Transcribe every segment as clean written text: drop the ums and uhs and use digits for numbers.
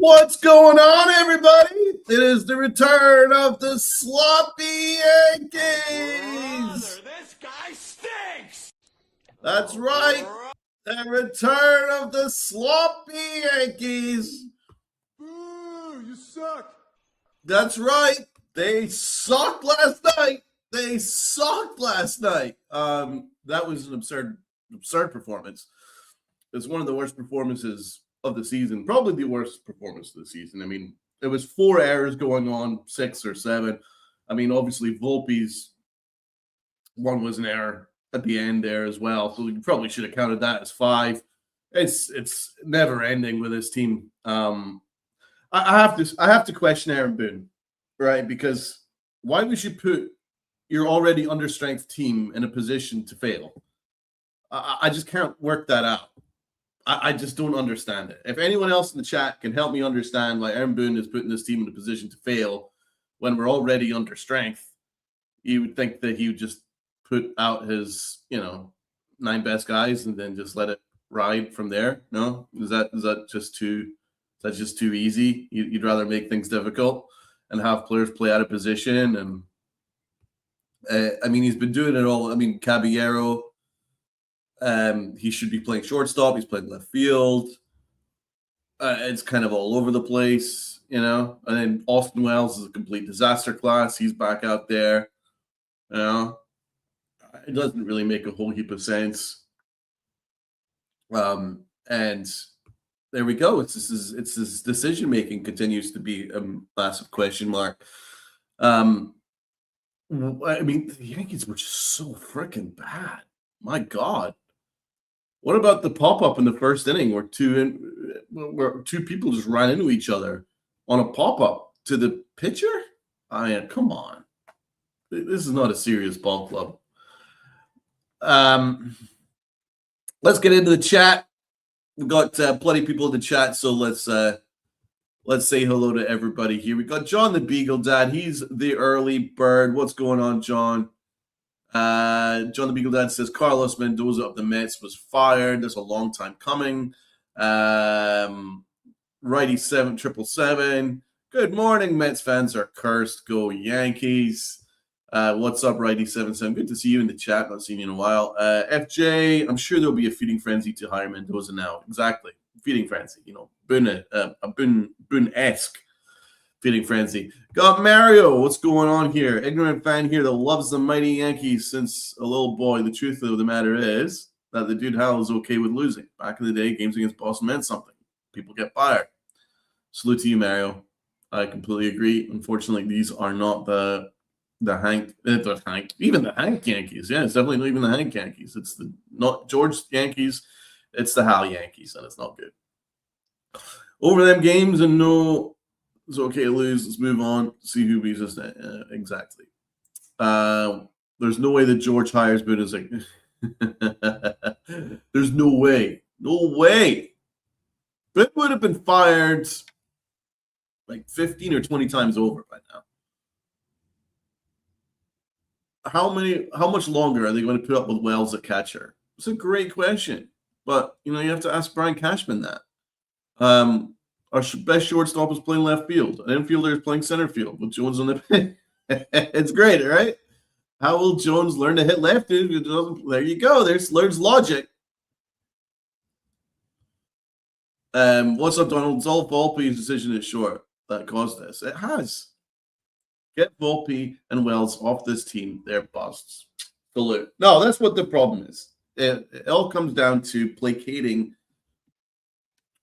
What's going on, everybody? It is the return of the sloppy Yankees. Brother, this guy stinks. That's right. The return of the sloppy Yankees. Boo, you suck. That's right. They sucked last night. That was an absurd performance. It's one of the worst performances of the season, probably the worst performance of the season. I mean, it was 4 errors going on, 6 or 7. I mean, obviously, Volpe's one was an error at the end there as well, so you probably should have counted that as 5. It's never ending with this team. I have to question Aaron Boone, right? Because why would you put your already understrength team in a position to fail? I just can't work that out. I just don't understand it. If anyone else in the chat can help me understand why Aaron Boone is putting this team in a position to fail when we're already under strength, you would think that he would just put out his, 9 best guys and then just let it ride from there. No, is that just too easy? You'd rather make things difficult and have players play out of position. And I mean, he's been doing it all. I mean, Caballero. He should be playing shortstop. He's playing left field. It's kind of all over the place, And then Austin Wells is a complete disaster class. He's back out there. It doesn't really make a whole heap of sense. And there we go. It's his decision making continues to be a massive question mark. I mean, the Yankees were just so freaking bad. My God. What about the pop-up in the first inning where two people just ran into each other on a pop-up to the pitcher? I mean, come on. This is not a serious ball club. Let's get into the chat. We've got plenty of people in the chat, so let's say hello to everybody here. We got John the Beagle Dad. He's the early bird. What's going on, John? John the Beagle Dad says Carlos Mendoza of the Mets was fired. That's a long time coming. Righty 777. Good morning, Mets fans are cursed. Go Yankees. What's up, Righty 77? Good to see you in the chat. Not seen you in a while. FJ, I'm sure there'll be a feeding frenzy to hire Mendoza now. Exactly, feeding frenzy. Boone-esque. Feeding frenzy. Got Mario. What's going on here? Ignorant fan here that loves the mighty Yankees since a little boy. The truth of the matter is that the dude Hal is okay with losing. Back in the day, games against Boston meant something. People get fired. Salute to you, Mario. I completely agree. Unfortunately, these are not the Hank, even the Hank Yankees. Yeah, it's definitely not even the Hank Yankees. It's not George Yankees. It's the Hal Yankees, and it's not good. Over them games and no. It's okay to lose. Let's move on. See who beats us. Exactly. There's no way that George hires Boone. Is like, there's no way. No way. Boone would have been fired like 15 or 20 times over by now. How much longer are they going to put up with Wells at catcher? It's a great question. But, you have to ask Brian Cashman that. Our best shortstop is playing left field. An infielder is playing center field with Jones on the pin. It's great, right? How will Jones learn to hit left? There you go. There's logic. What's up, Donald? It's all Volpe's decision at short that caused this. It has. Get Volpe and Wells off this team. They're busts. Salute. No, that's what the problem is. It all comes down to placating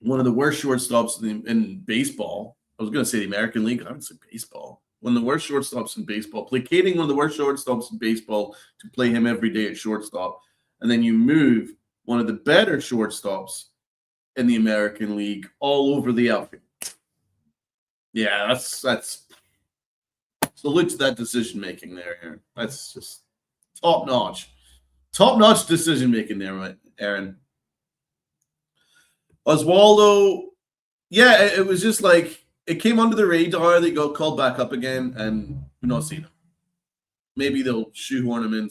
one of the worst shortstops in baseball. I was going to say the American League. I would say baseball. One of the worst shortstops in baseball. Placating one of the worst shortstops in baseball to play him every day at shortstop. And then you move one of the better shortstops in the American League all over the outfield. Yeah, that's salute to that decision-making there, Aaron. That's just top-notch. Top-notch decision-making there, Aaron. Oswaldo, yeah, it was just like it came under the radar. They got called back up again, and we've not seen him. Maybe they'll shoehorn him in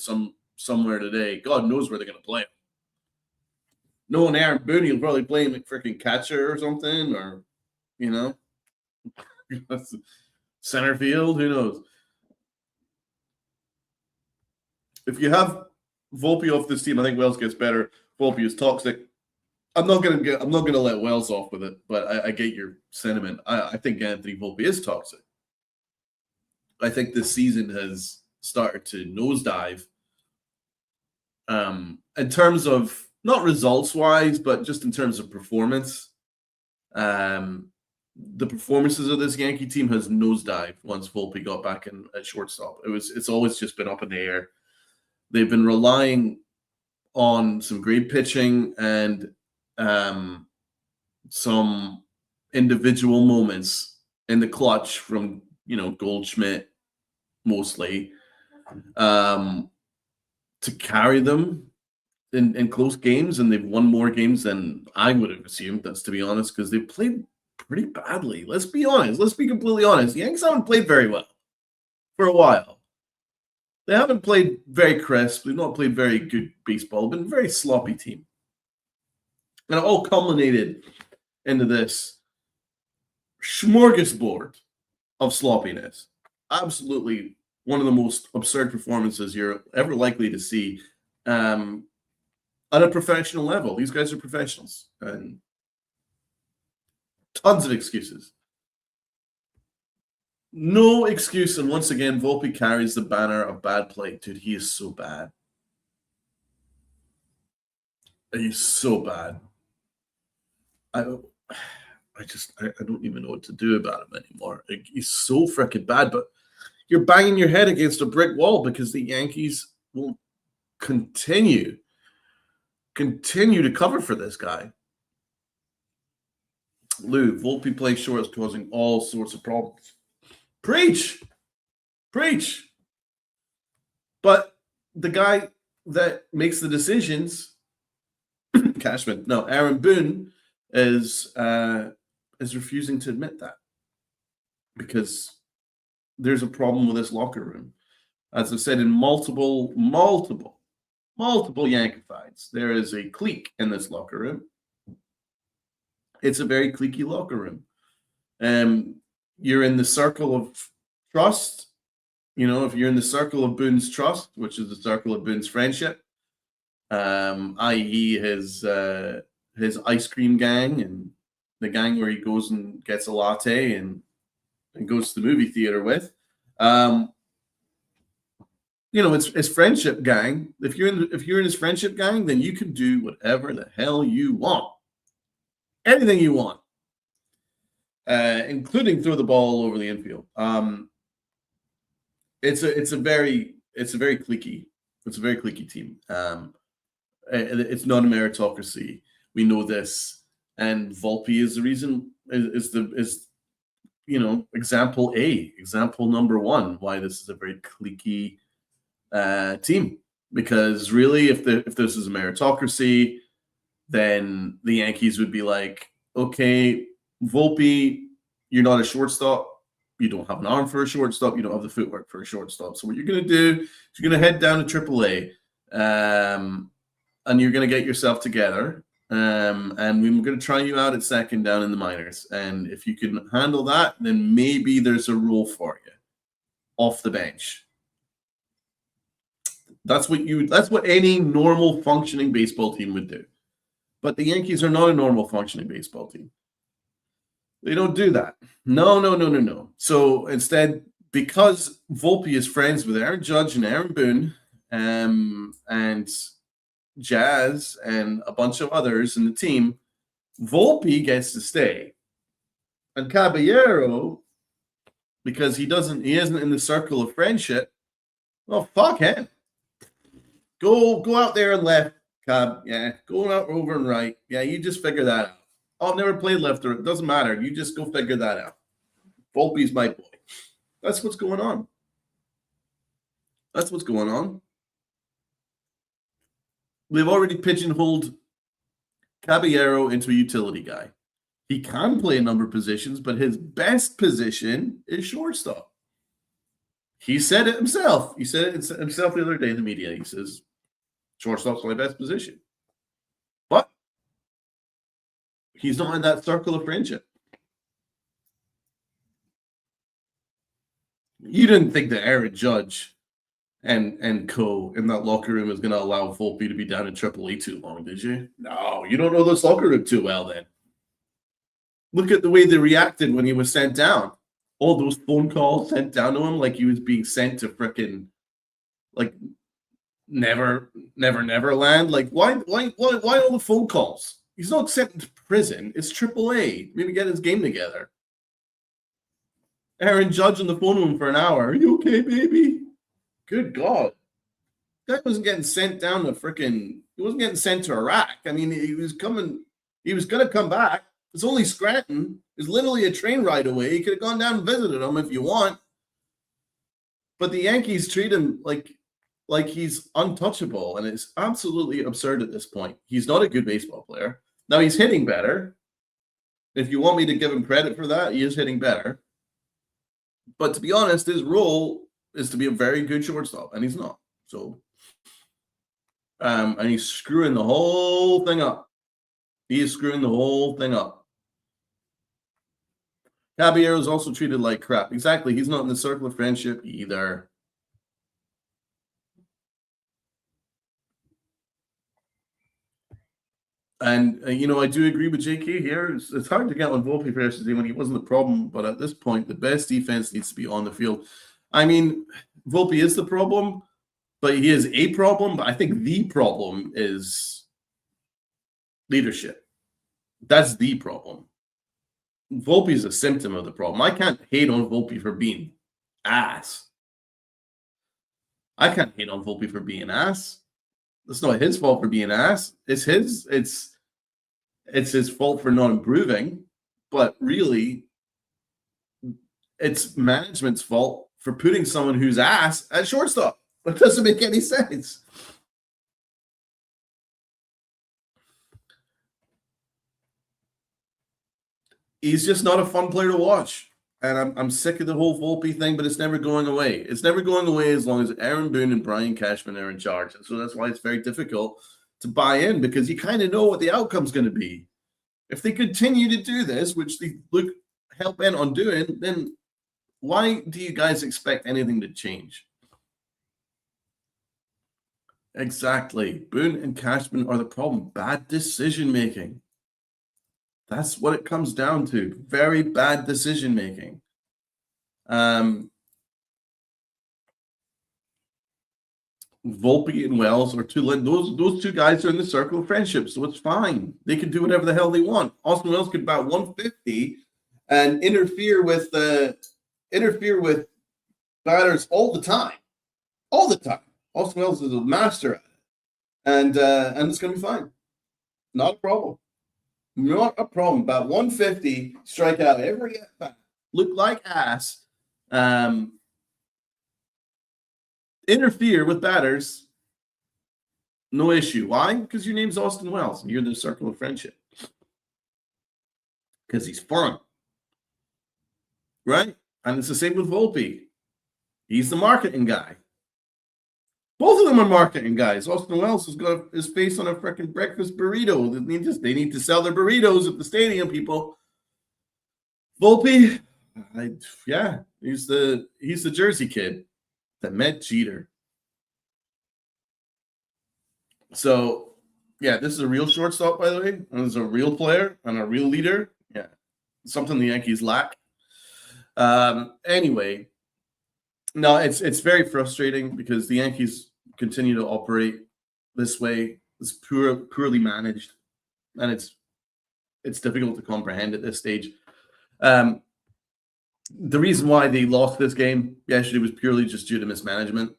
somewhere today. God knows where they're going to play him. Knowing Aaron Boone, he'll probably play him at freaking catcher or something, or Center field, who knows? If you have Volpe off this team, I think Wells gets better. Volpe is toxic. I'm not gonna let Wells off with it, but I get your sentiment. I think Anthony Volpe is toxic. I think this season has started to nosedive. In terms of not results wise, but just in terms of performance. The performances of this Yankee team has nosedived once Volpe got back in at shortstop. It's always just been up in the air. They've been relying on some great pitching and some individual moments in the clutch from Goldschmidt mostly to carry them in close games, and they've won more games than I would have assumed. That's to be honest, because they played pretty badly. Let's be honest. Let's be completely honest. The Yankees haven't played very well for a while. They haven't played very crisp. They've not played very good baseball. They've been a very sloppy team. And it all culminated into this smorgasbord of sloppiness. Absolutely one of the most absurd performances you're ever likely to see at a professional level. These guys are professionals. And tons of excuses. No excuse. And once again, Volpe carries the banner of bad play. Dude, he is so bad. He's so bad. I don't even know what to do about him anymore. He's so freaking bad, but you're banging your head against a brick wall because the Yankees will continue to cover for this guy. Lou, Volpe plays short is causing all sorts of problems. Preach. But the guy that makes the decisions, Cashman, no, Aaron Boone is refusing to admit that because there's a problem with this locker room. As I've said in multiple Yankifieds, there is a clique in this locker room. It's a very cliquey locker room. You're in the circle of trust. If you're in the circle of Boone's trust, which is the circle of Boone's friendship, i.e. his ice cream gang and the gang where he goes and gets a latte and goes to the movie theater with. It's friendship gang. If you're in his friendship gang, then you can do whatever the hell you want. Anything you want. Including throw the ball all over the infield. It's a very cliquey team. It's not a meritocracy. We know this, and Volpe is the reason. Is example number one why this is a very cliquey team. Because really, if this is a meritocracy, then the Yankees would be like, okay, Volpe, you're not a shortstop. You don't have an arm for a shortstop. You don't have the footwork for a shortstop. So what you're going to do is you're going to head down to AAA, and you're going to get yourself together. And we're going to try you out at second down in the minors. And if you can handle that, then maybe there's a role for you off the bench. That's what any normal functioning baseball team would do. But the Yankees are not a normal functioning baseball team. They don't do that. No. So instead, because Volpe is friends with Aaron Judge and Aaron Boone, and Jazz and a bunch of others in the team, Volpe gets to stay. And Caballero, because he isn't in the circle of friendship, well, fuck him. Go out there and left, Cab. Yeah, go out over and right. Yeah, you just figure that out. Oh, I've never played left or it doesn't matter. You just go figure that out. Volpe's my boy. That's what's going on. They've already pigeonholed Caballero into a utility guy. He can play a number of positions, but his best position is shortstop. He said it himself. He said it himself the other day in the media. He says, shortstop's my best position. But he's not in that circle of friendship. You didn't think that Aaron Judge and co in that locker room is going to allow Volpe to be down in AAA too long, did you? No, you don't know this locker room too well then. Look at the way they reacted when he was sent down. All those phone calls sent down to him like he was being sent to frickin' like Neverland. Like why all the phone calls? He's not sent to prison. It's AAA. Maybe get his game together. Aaron Judge on the phone with him for an hour. Are you okay, baby? Good God. That wasn't getting sent down to frickin'. He wasn't getting sent to Iraq. I mean, he was going to come back. It's only Scranton. It's literally a train ride away. You could have gone down and visited him if you want. But the Yankees treat him like he's untouchable, and it's absolutely absurd at this point. He's not a good baseball player. Now he's hitting better. If you want me to give him credit for that, he is hitting better. But to be honest, his role is to be a very good shortstop, and he's not. So, and he's screwing the whole thing up. He is screwing the whole thing up. Caballero is also treated like crap. Exactly. He's not in the circle of friendship either. And, I do agree with JK here. It's hard to get on Volpe for yesterday when he wasn't the problem. But at this point, the best defense needs to be on the field. I mean, Volpe is the problem, but he is a problem. But I think the problem is leadership. That's the problem. Volpe is a symptom of the problem. I can't hate on Volpe for being ass. I can't hate on Volpe for being ass. It's not his fault for being ass. It's his fault for not improving. But really, it's management's fault for putting someone who's ass at shortstop. That doesn't make any sense. He's just not a fun player to watch. And I'm sick of the whole Volpe thing, but it's never going away. It's never going away as long as Aaron Boone and Brian Cashman are in charge. And so that's why it's very difficult to buy in, because you kind of know what the outcome's going to be. If they continue to do this, which they look hell-bent on doing, then why do you guys expect anything to change? Exactly. Boone and Cashman are the problem. Bad decision-making. That's what it comes down to. Very bad decision-making. Volpe and Wells are those two guys are in the circle of friendship, so it's fine. They can do whatever the hell they want. Austin Wells could bat 150 and interfere with batters all the time. All the time. Austin Wells is a master at it. And it's gonna be fine. Not a problem. Not a problem. About 150, strike out every at bat, look like ass, interfere with batters, no issue. Why? Because your name's Austin Wells and you're in the circle of friendship. Because he's fun. Right? And it's the same with Volpe. He's the marketing guy. Both of them are marketing guys. Austin Wells has got his face on a freaking breakfast burrito. They need to sell their burritos at the stadium, people. Volpe, he's the Jersey kid that met Jeter. So, this is a real shortstop, by the way. And this is a real player and a real leader. Yeah, something the Yankees lack. Anyway, no, it's very frustrating because the Yankees continue to operate this way. It's poorly managed, and it's difficult to comprehend at this stage. The reason why they lost this game yesterday was purely just due to mismanagement,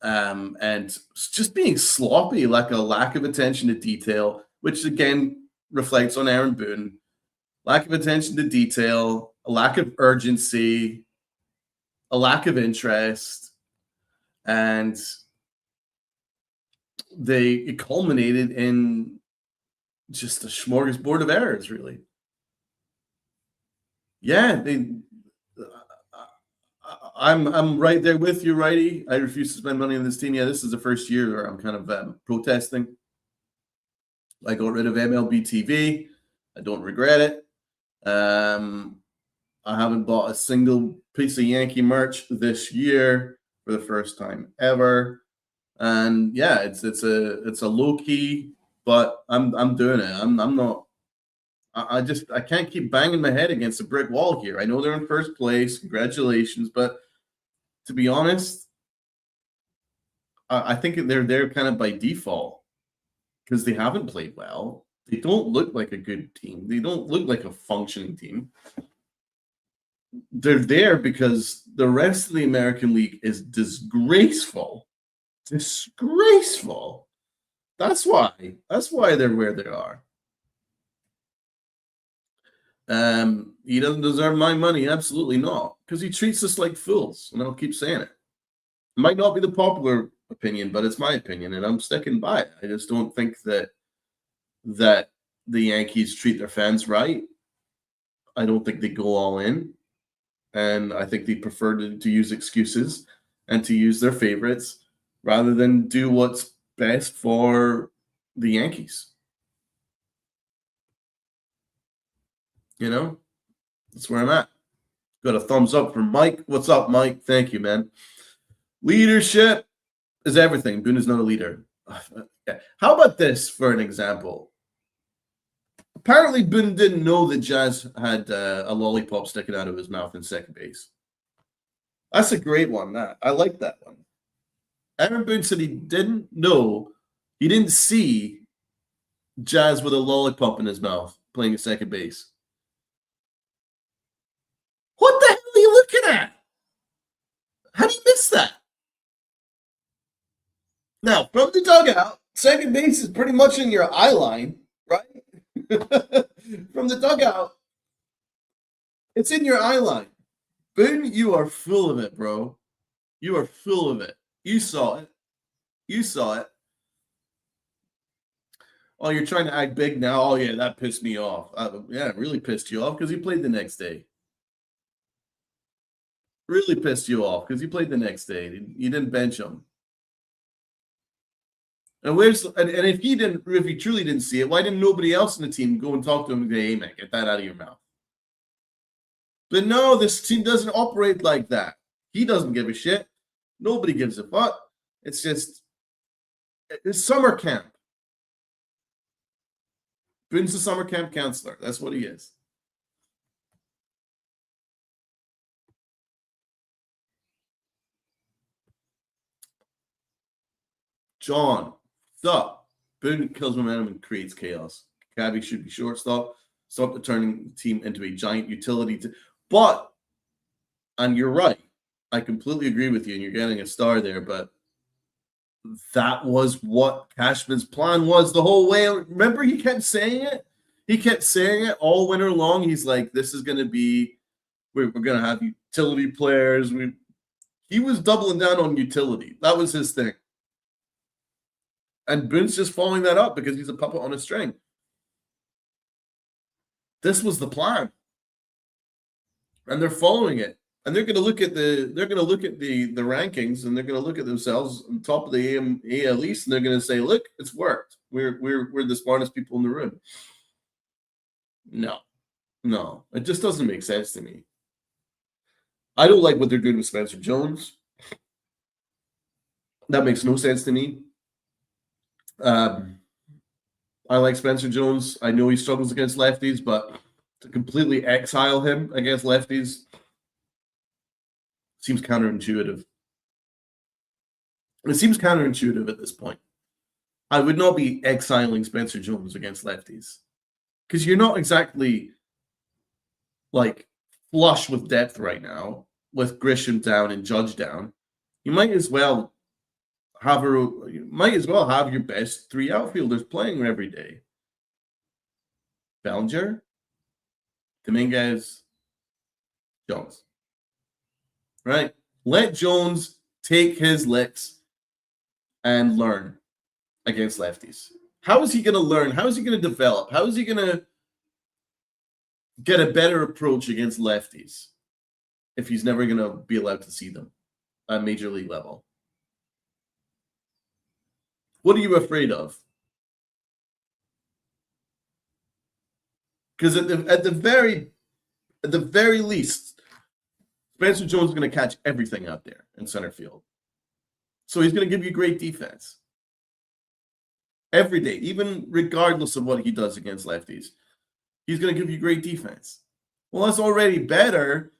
and just being sloppy, like a lack of attention to detail, which again reflects on Aaron Boone. Lack of attention to detail, a lack of urgency, a lack of interest, and it culminated in just a smorgasbord of errors, really. Yeah, I'm right there with you, righty. I refuse to spend money on this team. Yeah, this is the first year where I'm kind of protesting. I got rid of MLB TV. I don't regret it. I haven't bought a single piece of Yankee merch this year for the first time ever. And yeah, it's a low key, but I'm doing it. I'm not. I can't keep banging my head against a brick wall here. I know they're in first place. Congratulations, but to be honest, I think they're there kind of by default because they haven't played well. They don't look like a good team. They don't look like a functioning team. They're there because the rest of the American League is disgraceful. Disgraceful. That's why. That's why they're where they are. He doesn't deserve my money. Absolutely not. Because he treats us like fools. And I'll keep saying it. It might not be the popular opinion, but it's my opinion, and I'm sticking by it. I just don't think that the Yankees treat their fans right. I don't think they go all in. And I think they prefer to use excuses and to use their favorites rather than do what's best for the Yankees. You know, that's where I'm at. Got a thumbs up from Mike. What's up, Mike? Thank you, man. Leadership is everything. Boone is not a leader. How about this for an example? Apparently, Boone didn't know that Jazz had a lollipop sticking out of his mouth in second base. That's a great one. I like that one. Aaron Boone said he didn't know, he didn't see Jazz with a lollipop in his mouth playing at second base. What the hell are you looking at? How do you miss that? Now, from the dugout, second base is pretty much in your eye line, right? From the dugout, it's in your eye line. Boone, you are full of it, bro. You are full of it. You saw it. You saw it. Oh, you're trying to act big now? Oh, yeah, that pissed me off. Yeah, it really pissed you off because he played the next day. Really pissed you off because he played the next day. You didn't bench him. And if he truly didn't see it, why didn't nobody else in the team go and talk to him and say, "Hey man, get that out of your mouth"? But no, this team doesn't operate like that. He doesn't give a shit. Nobody gives a fuck. It's summer camp. Boone's a summer camp counselor. That's what he is. John, what's up? Boone kills momentum and creates chaos. Cabby should be shortstop. Stop turning the team into a giant utility. And you're right. I completely agree with you, and you're getting a star there, but that was what Cashman's plan was the whole way. Remember, he kept saying it? He kept saying it all winter long. He's like, this is going to be, we're going to have utility players. He was doubling down on utility. That was his thing. And Boone's just following that up because he's a puppet on a string. This was the plan. And they're following it. And they're going to look at the rankings, and they're going to look at themselves on top of the AL East, and they're going to say, "Look, it's worked. We're the smartest people in the room." No, it just doesn't make sense to me. I don't like what they're doing with Spencer Jones. That makes no sense to me. I like Spencer Jones. I know he struggles against lefties, but to completely exile him against lefties seems counterintuitive. It seems counterintuitive at this point. I would not be exiling Spencer Jones against lefties because you're not exactly like flush with depth right now with Grisham down and Judge down. You might as well have your best three outfielders playing every day. Bellinger, Dominguez, Jones. Right? Let Jones take his licks and learn against lefties. How is he going to learn? How is he going to develop? How is he going to get a better approach against lefties if he's never going to be allowed to see them at major league level? What are you afraid of? Because at the very at the very least, Spencer Jones is going to catch everything out there in center field. So he's going to give you great defense every day, even regardless of what he does against lefties. He's going to give you great defense. Well, that's already better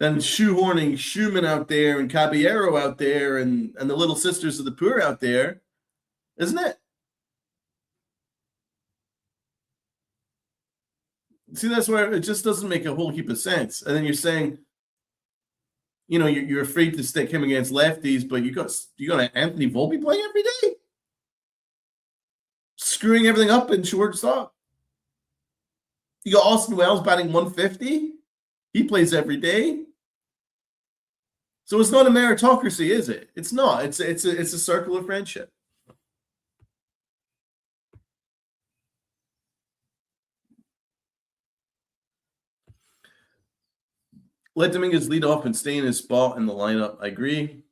than shoehorning Schumann out there and Caballero out there and the Little Sisters of the Poor out there, isn't it? See, that's where it just doesn't make a whole heap of sense. And then you're saying, you know, you're afraid to stick him against lefties, but you got Anthony Volpe playing every day, screwing everything up in shortstop. You got Austin Wells batting 150. He plays every day. So it's not a meritocracy, is it? It's not. It's a circle of friendship. Let Dominguez lead off and stay in his spot in the lineup. I agree.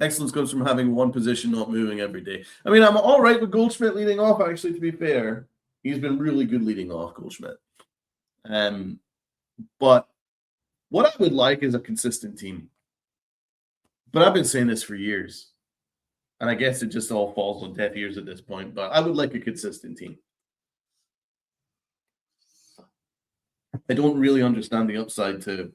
Excellence comes from having one position not moving every day. I mean, I'm all right with Goldschmidt leading off, actually, to be fair. He's been really good leading off, Goldschmidt. But what I would like is a consistent team. But I've been saying this for years. And I guess it just all falls on deaf ears at this point. But I would like a consistent team. I don't really understand the upside to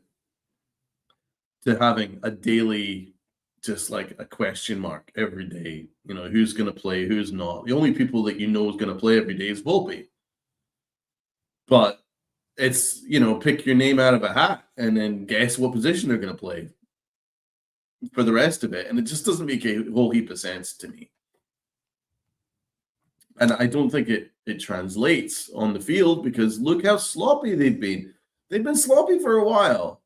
having a daily, just like a question mark every day. You know, who's going to play, who's not. The only people that you know is going to play every day is Volpe. But it's, you know, pick your name out of a hat and then guess what position they're going to play for the rest of it. And it just doesn't make a whole heap of sense to me. And I don't think it translates on the field because look how sloppy they've been. They've been sloppy for a while.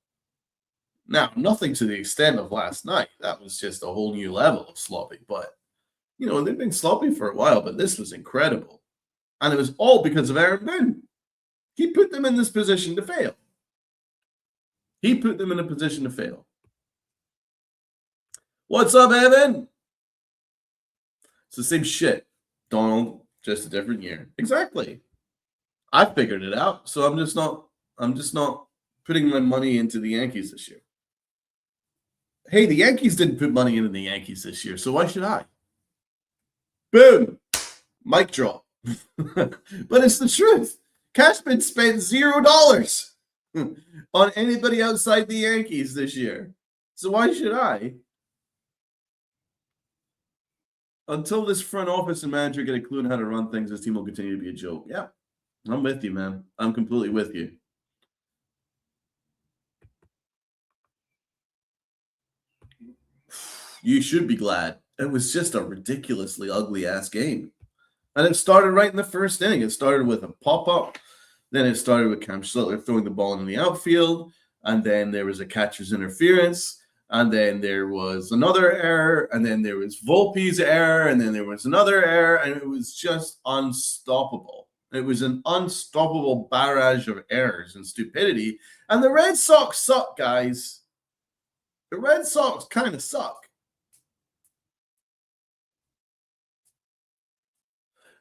Now, nothing to the extent of last night. That was just a whole new level of sloppy. But, you know, they've been sloppy for a while, but this was incredible. And it was all because of Aaron Boone. He put them in this position to fail. He put them in a position to fail. What's up, Evan? It's the same shit, Donald. Just a different year. Exactly. I figured it out, so I'm just not putting my money into the Yankees this year. Hey, the Yankees didn't put money into the Yankees this year, so why should I? Boom. Mic drop. But it's the truth. Cashman spent $0 on anybody outside the Yankees this year. So why should I? Until this front office and manager get a clue on how to run things, this team will continue to be a joke. Yeah, I'm with you, man. I'm completely with you. You should be glad. It was just a ridiculously ugly-ass game. And it started right in the first inning. It started with a pop-up. Then it started with Cam Schlittler throwing the ball in the outfield. And then there was a catcher's interference. And then there was another error, and then there was Volpe's error, and then there was another error, and it was just unstoppable. It was an unstoppable barrage of errors and stupidity. And the Red Sox suck, guys. The Red Sox kind of suck.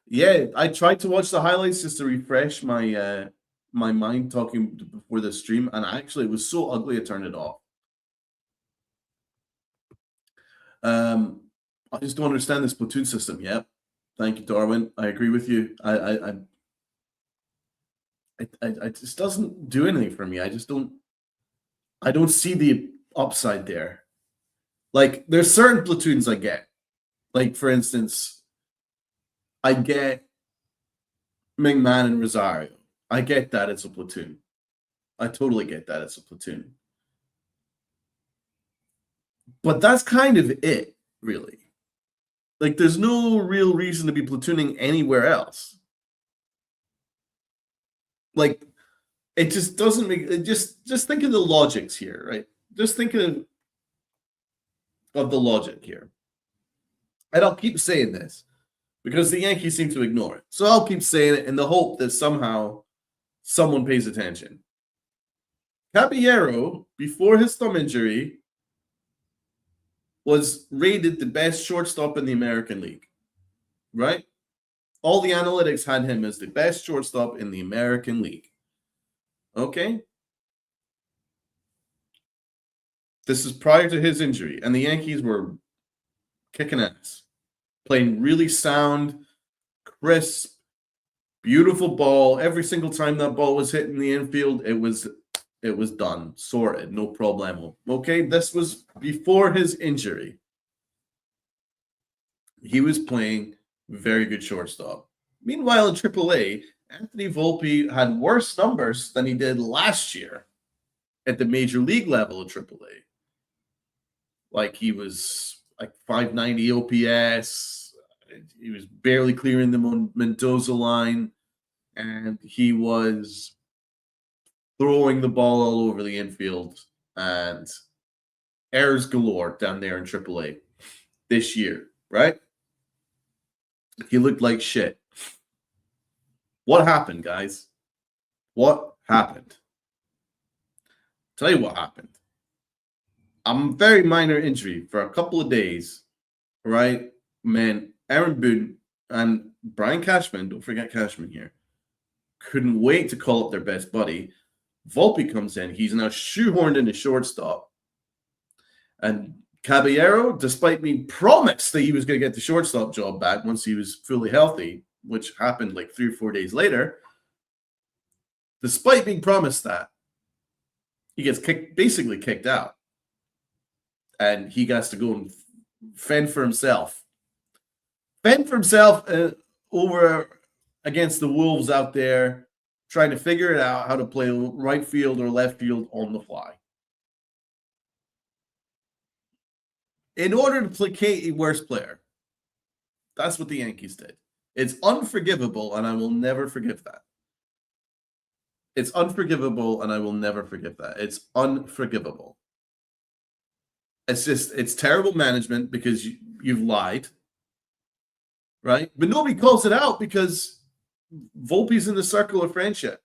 Yeah, I tried to watch the highlights just to refresh my my mind talking before the stream, and actually it was so ugly I turned it off. I just don't understand this platoon system. Yeah, thank you, Darwin. I agree with you. I just doesn't do anything for me. I don't see the upside there. Like there's certain platoons I get. Like for instance, I get Mingman and Rosario. I get that it's a platoon. I totally get that it's a platoon. But that's kind of it, really. Like, there's no real reason to be platooning anywhere else. Like, it just doesn't make it just think of the logics here, right? Just think of the logic here. And I'll keep saying this because the Yankees seem to ignore it. So I'll keep saying it in the hope that somehow someone pays attention. Caballero, before his thumb injury, was rated the best shortstop in the American League, right? All the analytics had him as the best shortstop in the American League. Okay? This is prior to his injury, and the Yankees were kicking ass, playing really sound, crisp, beautiful ball. Every single time that ball was hitting the infield, it was done, sorted, no problemo. Okay, this was before his injury. He was playing very good shortstop. Meanwhile, in AAA, Anthony Volpe had worse numbers than he did last year at the major league level of AAA. Like he was like 590 OPS. He was barely clearing the Mendoza line, and he was throwing the ball all over the infield and errors galore down there in AAA this year, right? He looked like shit. What happened, guys? What happened? Tell you what happened. A very minor injury for a couple of days, right? Man, Aaron Boone and Brian Cashman, don't forget Cashman here, couldn't wait to call up their best buddy. Volpe comes in. He's now shoehorned into shortstop. And Caballero, despite being promised that he was going to get the shortstop job back once he was fully healthy, which happened like 3 or 4 days later, despite being promised that, he gets basically kicked out. And he has to go and fend for himself. Fend for himself over against the Wolves out there, trying to figure it out how to play right field or left field on the fly. In order to placate a worse player. That's what the Yankees did. It's unforgivable, and I will never forgive that. It's unforgivable, and I will never forgive that. It's unforgivable. It's terrible management because you've lied, right? But nobody calls it out because Volpe's in the circle of friendship,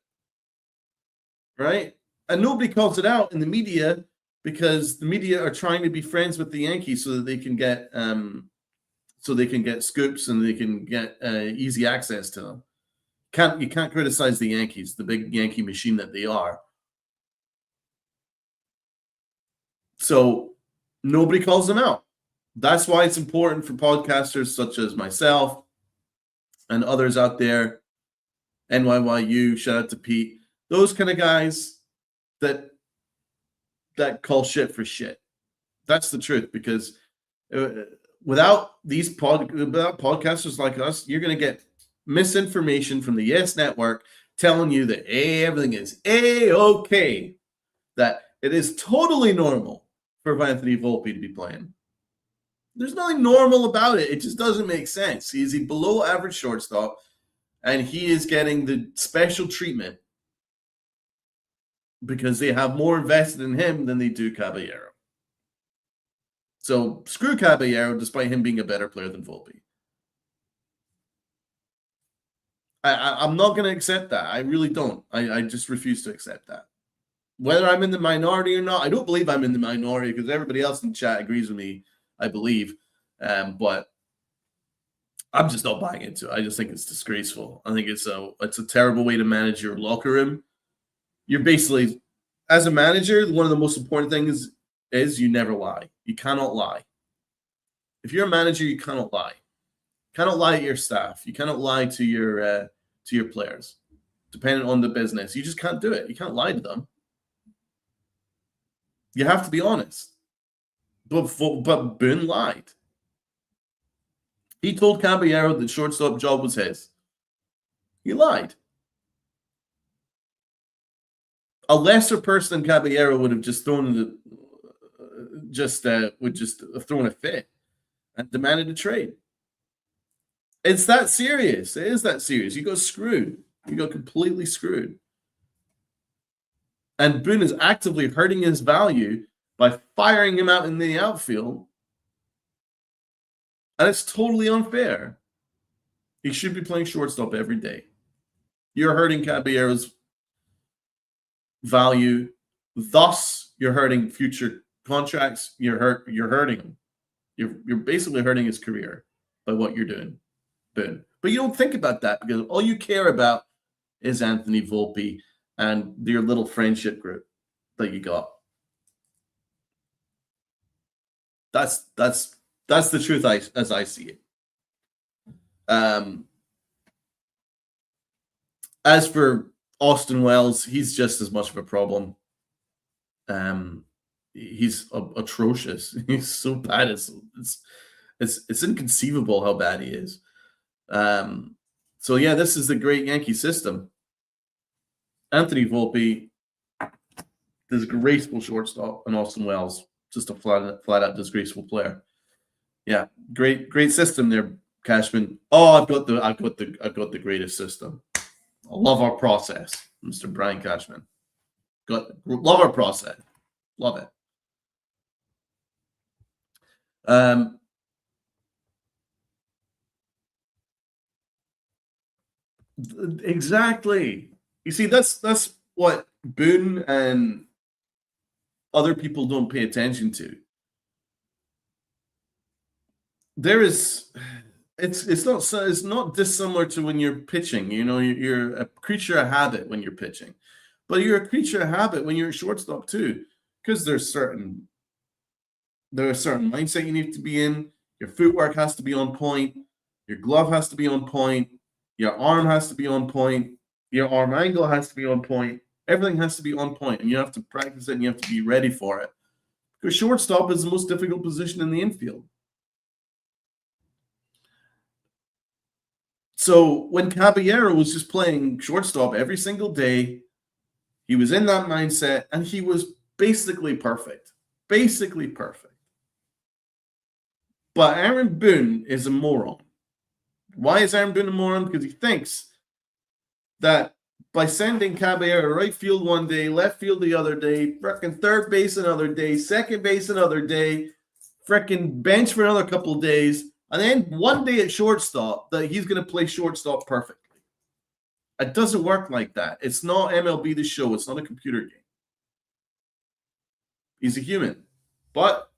right? And nobody calls it out in the media because the media are trying to be friends with the Yankees so that they can get scoops and they can get easy access to them. You can't criticize the Yankees, the big Yankee machine that they are. So nobody calls them out. That's why it's important for podcasters such as myself and others out there, NYYU, shout out to Pete, those kind of guys that call shit for shit. That's the truth, because without podcasters like us, you're going to get misinformation from the Yes Network telling you that everything is A-okay, that it is totally normal for Anthony Volpe to be playing. There's nothing normal about it. It just doesn't make sense. He is a below average shortstop, and he is getting the special treatment because they have more invested in him than they do Caballero. So screw Caballero, despite him being a better player than Volpe. I'm not going to accept that. I really don't. I just refuse to accept that. Whether I'm in the minority or not, I don't believe I'm in the minority because everybody else in the chat agrees with me, I believe. But I'm just not buying into it. I just think it's disgraceful. I think it's a terrible way to manage your locker room. You're basically, as a manager, one of the most important things is you never lie. You cannot lie. If you're a manager, you cannot lie. You cannot lie to your staff. You cannot lie to your players, depending on the business. You just can't do it. You can't lie to them. You have to be honest. But Boone lied. He told Caballero the shortstop job was his. He lied. A lesser person than Caballero would have just thrown thrown a fit and demanded a trade. It's that serious. It is that serious. You got screwed. You got completely screwed. And Boone is actively hurting his value by firing him out in the outfield. And it's totally unfair. He should be playing shortstop every day. You're hurting Caballero's value. Thus, you're hurting future contracts. You're hurting him. You're basically hurting his career by what you're doing. Boone. But you don't think about that because all you care about is Anthony Volpe and your little friendship group that you got. That's the truth as I see it. As for Austin Wells, he's just as much of a problem. He's atrocious. He's so bad. It's inconceivable how bad he is. So yeah, this is the great Yankee system. Anthony Volpe, disgraceful shortstop, and Austin Wells, just a flat out disgraceful player. Yeah, great system there, Cashman. Oh, I've got the greatest system. I love our process, Mr. Brian Cashman. Love our process. Love it. Exactly. You see, that's what Boone and other people don't pay attention to. It's not dissimilar to when you're pitching. You know, you're a creature of habit when you're pitching, but you're a creature of habit when you're a shortstop too, because there's a certain mindset you need to be in. Your footwork has to be on point. Your glove has to be on point. Your arm has to be on point. Your arm angle has to be on point. Everything has to be on point, and you have to practice it, and you have to be ready for it. Because shortstop is the most difficult position in the infield. So when Caballero was just playing shortstop every single day, he was in that mindset, and he was basically perfect. Basically perfect. But Aaron Boone is a moron. Why is Aaron Boone a moron? Because he thinks that by sending Caballero right field one day, left field the other day, frickin' third base another day, second base another day, frickin' bench for another couple of days, and then one day at shortstop, that he's going to play shortstop perfectly. It doesn't work like that. It's not MLB The Show. It's not a computer game. He's a human. But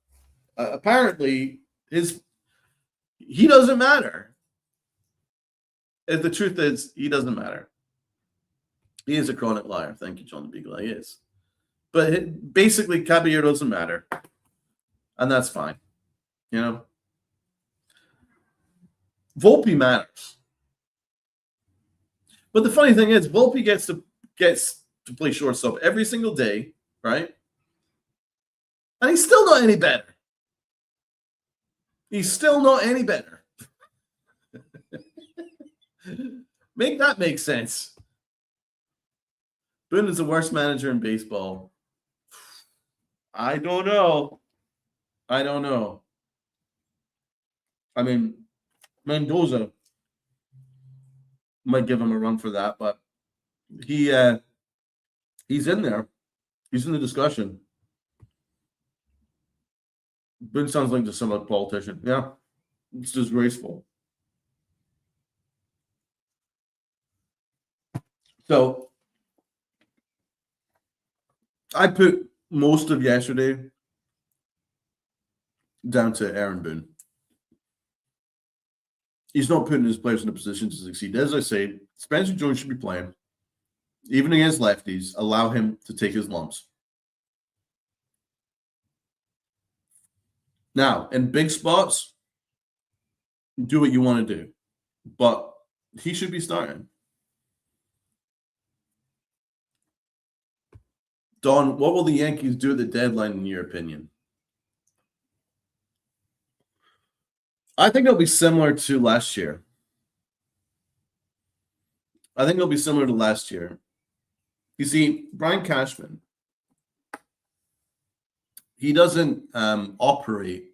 apparently, he doesn't matter. The truth is, he doesn't matter. He is a chronic liar. Thank you, John the Beagle. He is. But basically, Caballero doesn't matter. And that's fine. You know? Volpe matters. But the funny thing is, Volpe gets to play shortstop every single day, right? And he's still not any better. He's still not any better. Make that make sense. Boone is the worst manager in baseball. I don't know. I mean, Mendoza might give him a run for that, but he's in there. He's in the discussion. Boone sounds like just some politician. Yeah, it's disgraceful. So I put most of yesterday down to Aaron Boone. He's not putting his players in a position to succeed. As I say, Spencer Jones should be playing. Even against lefties, allow him to take his lumps. Now, in big spots, do what you want to do. But he should be starting. Don, what will the Yankees do at the deadline, in your opinion? I think it'll be similar to last year. You see, Brian Cashman, he doesn't operate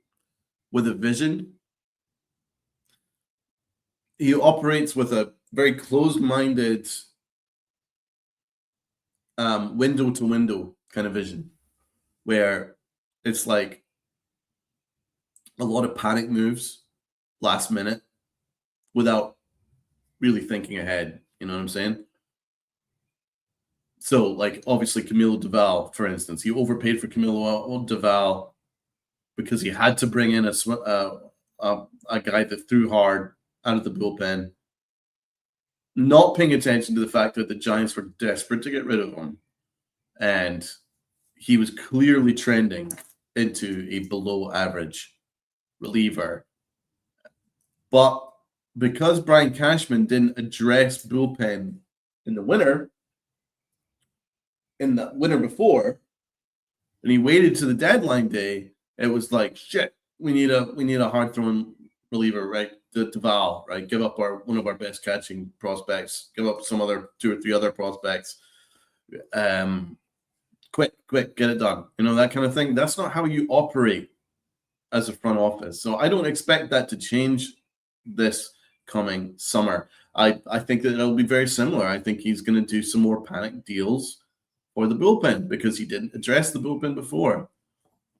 with a vision. He operates with a very closed-minded window-to-window kind of vision, where it's like a lot of panic moves last minute without really thinking ahead. You know what I'm saying? So, like, obviously, Camilo Doval, for instance, he overpaid for Camilo Doval because he had to bring in a guy that threw hard out of the bullpen. not paying attention to the fact that the Giants were desperate to get rid of him, and he was clearly trending into a below-average reliever. But because Brian Cashman didn't address bullpen in the winter before, and he waited to the deadline day, it was like, shit, we need a hard throwing reliever, right? The Val, right? Give up one of our best catching prospects, give up some other 2 or 3 other prospects. Quick, get it done. That kind of thing. That's not how you operate as a front office. So I don't expect that to change this coming summer. I think that it'll be very similar. I think he's going to do some more panic deals for the bullpen because he didn't address the bullpen before.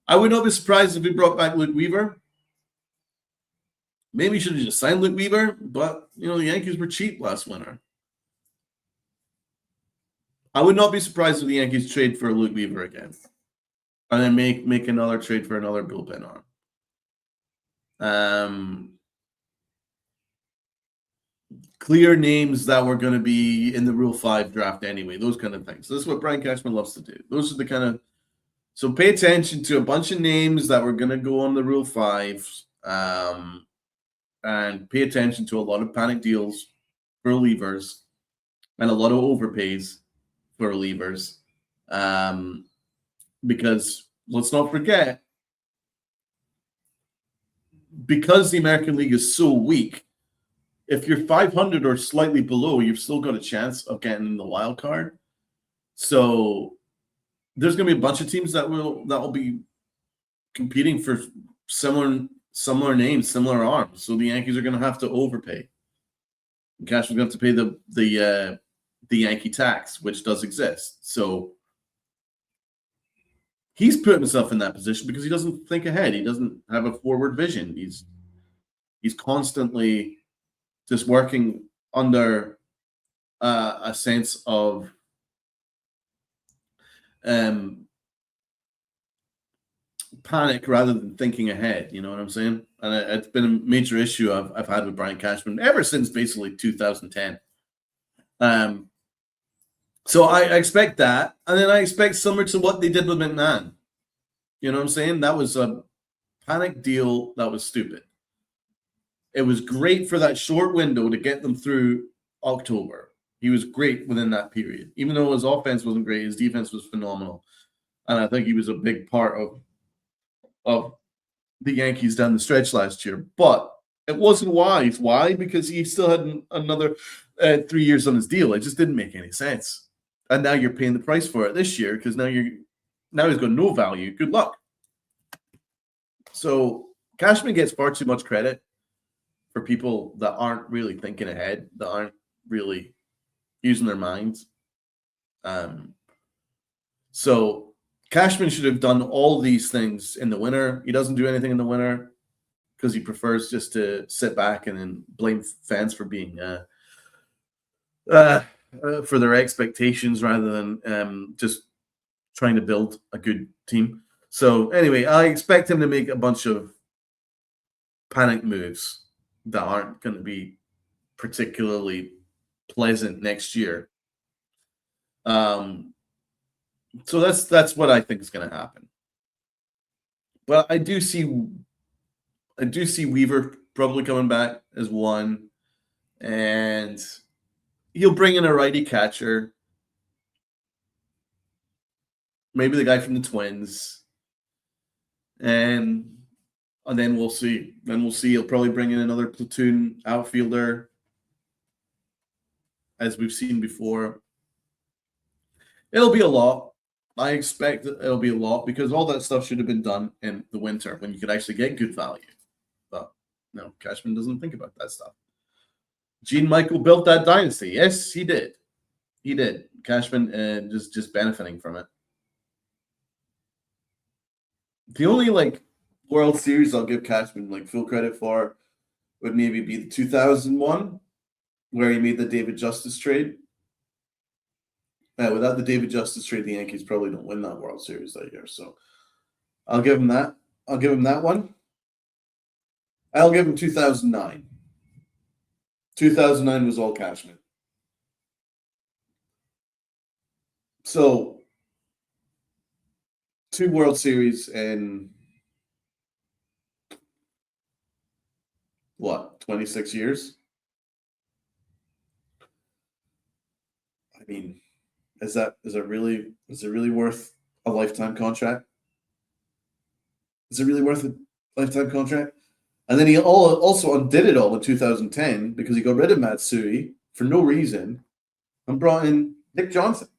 I would not be surprised if he brought back Luke Weaver. Maybe he should have just signed Luke Weaver, but the Yankees were cheap last winter. I would not be surprised if the Yankees trade for Luke Weaver again, and then make another trade for another bullpen arm. Clear names that were going to be in the Rule 5 draft anyway, those kind of things. This is what Brian Cashman loves to do. Those are the kind of – so pay attention to a bunch of names that were going to go on the Rule 5, and pay attention to a lot of panic deals for relievers and a lot of overpays for relievers. Because let's not forget, because the American League is so weak, if you're 500 or slightly below, you've still got a chance of getting in the wild card. So there's going to be a bunch of teams that will be competing for similar names, similar arms. So the Yankees are going to have to overpay. Cashman's going to have to pay the Yankee tax, which does exist. So he's put himself in that position because he doesn't think ahead. He doesn't have a forward vision. He's constantly just working under a sense of panic rather than thinking ahead. You know what I'm saying? And it's been a major issue I've had with Brian Cashman ever since basically 2010. So I expect that, and then I expect similar to what they did with McMahon. You know what I'm saying? That was a panic deal that was stupid. It was great for that short window to get them through October. He was great within that period. Even though his offense wasn't great, his defense was phenomenal. And I think he was a big part of the Yankees down the stretch last year. But it wasn't wise. Why? Because he still had another 3 years on his deal. It just didn't make any sense. And now you're paying the price for it this year because now he's got no value. Good luck. So Cashman gets far too much credit for people that aren't really thinking ahead, that aren't really using their minds. So Cashman should have done all these things in the winter. He doesn't do anything in the winter because he prefers just to sit back and then blame fans for being for their expectations rather than just trying to build a good team. So anyway, I expect him to make a bunch of panic moves that aren't going to be particularly pleasant next year. So that's what I think is going to happen. But I do see Weaver probably coming back as one, and he'll bring in a righty catcher, maybe the guy from the Twins, and then we'll see. He'll probably bring in another platoon outfielder, as we've seen before. It'll be a lot. I expect that it'll be a lot because all that stuff should have been done in the winter when you could actually get good value. But no, Cashman doesn't think about that stuff. Gene Michael built that dynasty. Yes, he did. He did. Cashman just benefiting from it. The only World Series I'll give Cashman full credit for would maybe be the 2001, where he made the David Justice trade. Without the David Justice trade, the Yankees probably don't win that World Series that year. So I'll give him that. I'll give him that one. I'll give him 2009. 2009 was all Cashman. So 2 World Series in what, 26 years? I mean, is it really worth a lifetime contract? Is it really worth a lifetime contract? And then he also undid it all in 2010 because he got rid of Matsui for no reason and brought in Nick Johnson.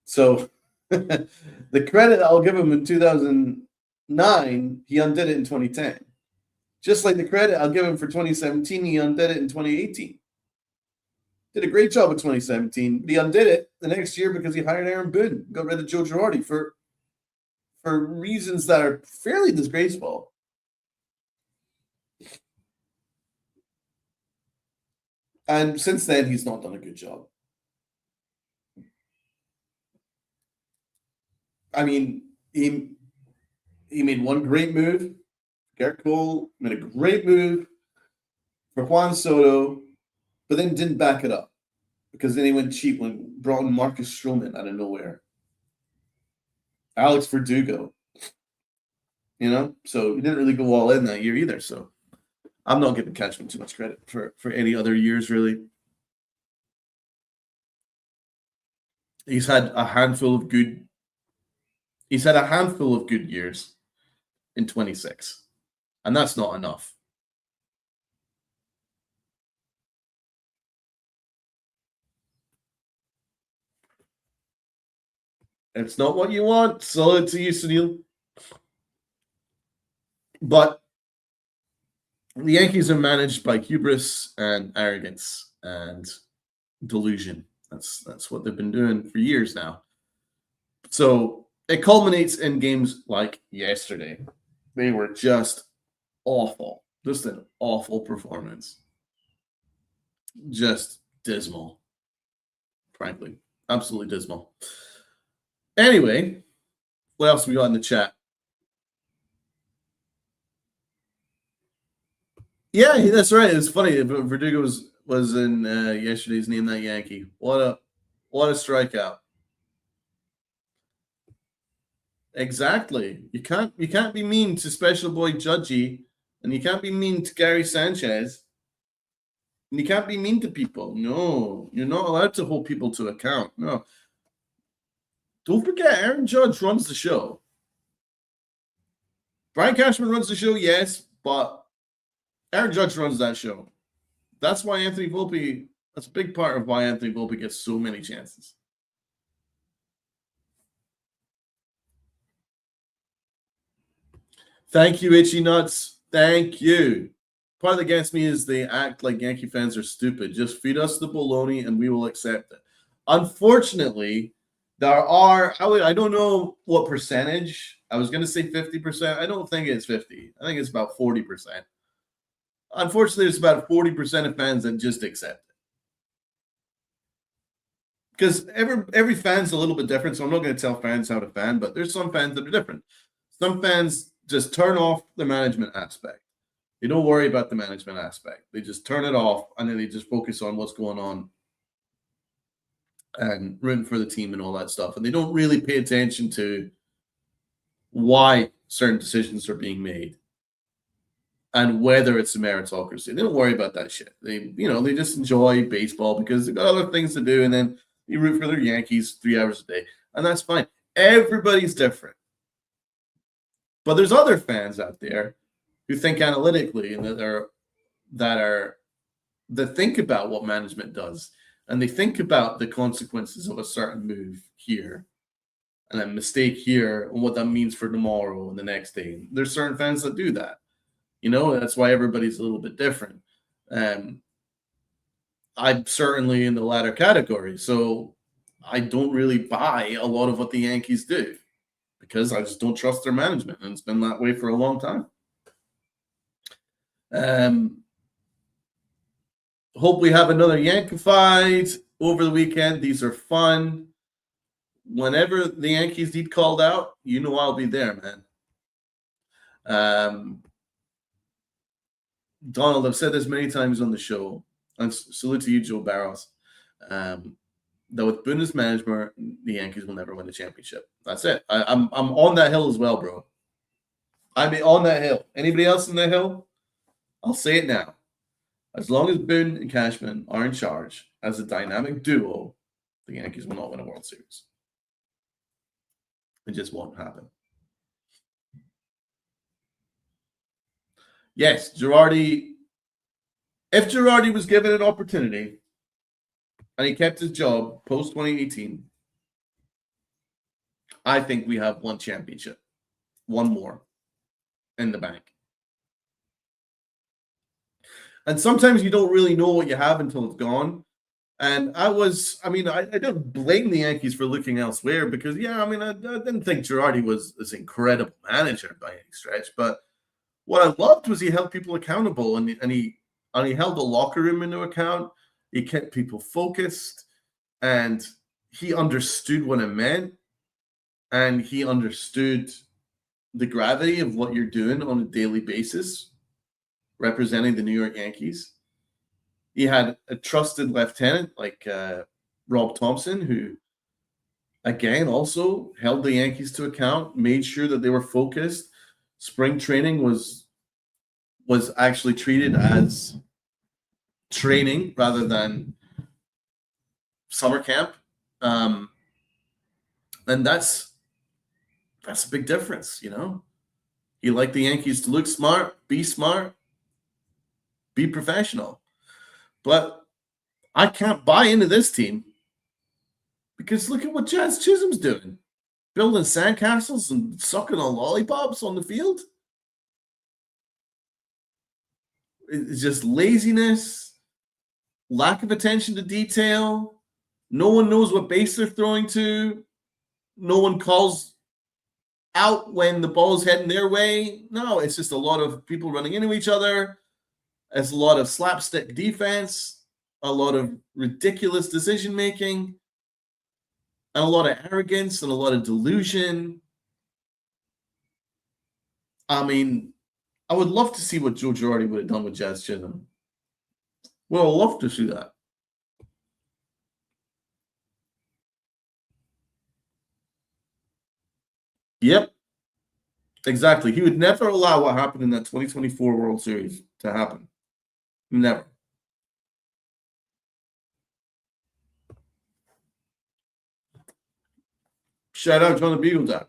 So the credit I'll give him in 2009, he undid it in 2010. Just like the credit I'll give him for 2017, he undid it in 2018. Did a great job in 2017, but he undid it the next year because he hired Aaron Boone, got rid of Joe Girardi for reasons that are fairly disgraceful. And since then, he's not done a good job. I mean, he made one great move. Garrett Cole made a great move for Juan Soto, but then didn't back it up because then he went cheap when brought in Marcus Stroman out of nowhere. Alex Verdugo. So he didn't really go all in that year either. So I'm not giving Cashman too much credit for any other years, really. He's had a handful of good years in 26, and that's not enough. It's not what you want. Salute to you, Sunil. But the Yankees are managed by hubris and arrogance and delusion. That's what they've been doing for years now. So it culminates in games like yesterday. They were just awful. Just an awful performance. Just dismal. Frankly. Absolutely dismal. Anyway, what else we got in the chat? Yeah, that's right. It's funny. Verdugo was in yesterday's Name That Yankee. What a strikeout. Exactly. You can't be mean to Special Boy Judgy, and you can't be mean to Gary Sanchez, and you can't be mean to people. No, you're not allowed to hold people to account. No. Don't forget, Aaron Judge runs the show. Brian Cashman runs the show, yes, but Aaron Judge runs that show. That's why Anthony Volpe, that's a big part of why Anthony Volpe gets so many chances. Thank you, Itchy Nuts. Thank you. Part that gets me is they act like Yankee fans are stupid. Just feed us the baloney and we will accept it. Unfortunately, there are, I don't know what percentage. I was going to say 50%. I don't think it's 50. I think it's about 40%. Unfortunately, there's about 40% of fans that just accept it. Because every fan's a little bit different, so I'm not going to tell fans how to fan, but there's some fans that are different. Some fans just turn off the management aspect. They don't worry about the management aspect. They just turn it off, and then they just focus on what's going on and rooting for the team and all that stuff. And they don't really pay attention to why certain decisions are being made and whether it's a meritocracy. They don't worry about that shit. They just enjoy baseball because they've got other things to do, and then you root for their Yankees 3 hours a day, and that's fine. Everybody's different. But there's other fans out there who think analytically and that think about what management does, and they think about the consequences of a certain move here and a mistake here and what that means for tomorrow and the next day. There's certain fans that do that. That's why everybody's a little bit different. I'm certainly in the latter category, so I don't really buy a lot of what the Yankees do because I just don't trust their management, and it's been that way for a long time. Hope we have another Yankified over the weekend. These are fun. Whenever the Yankees need called out, I'll be there, man. Donald, I've said this many times on the show, and salute to you, Joe Barrows. that with Boone as management, the Yankees will never win the championship. That's it. I'm on that hill as well, bro. I'm on that hill. Anybody else in that hill? I'll say it now. As long as Boone and Cashman are in charge as a dynamic duo, the Yankees will not win a World Series. It just won't happen. Yes, Girardi. If Girardi was given an opportunity and he kept his job post 2018, I think we have one championship, one more in the bank. And sometimes you don't really know what you have until it's gone. And I don't blame the Yankees for looking elsewhere because, I didn't think Girardi was this incredible manager by any stretch. But what I loved was he held people accountable and he held the locker room into account. He kept people focused and he understood what it meant. And he understood the gravity of what you're doing on a daily basis, representing the New York Yankees. He had a trusted lieutenant like Rob Thompson, who, again, also held the Yankees to account, made sure that they were focused. Spring training was actually treated as training rather than summer camp. And that's a big difference, He liked the Yankees to look smart, be professional. But I can't buy into this team because look at what Jazz Chisholm's doing. Building sandcastles and sucking on lollipops on the field. It's just laziness, lack of attention to detail. No one knows what base they're throwing to. No one calls out when the ball's heading their way. No, it's just a lot of people running into each other. It's a lot of slapstick defense, a lot of ridiculous decision-making, and a lot of arrogance and a lot of delusion. I would love to see what Joe Girardi would have done with Jazz Chisholm. Well, I'd love to see that. Yep. Exactly. He would never allow what happened in that 2024 World Series to happen. Never. Shout out John the Beagle Dad.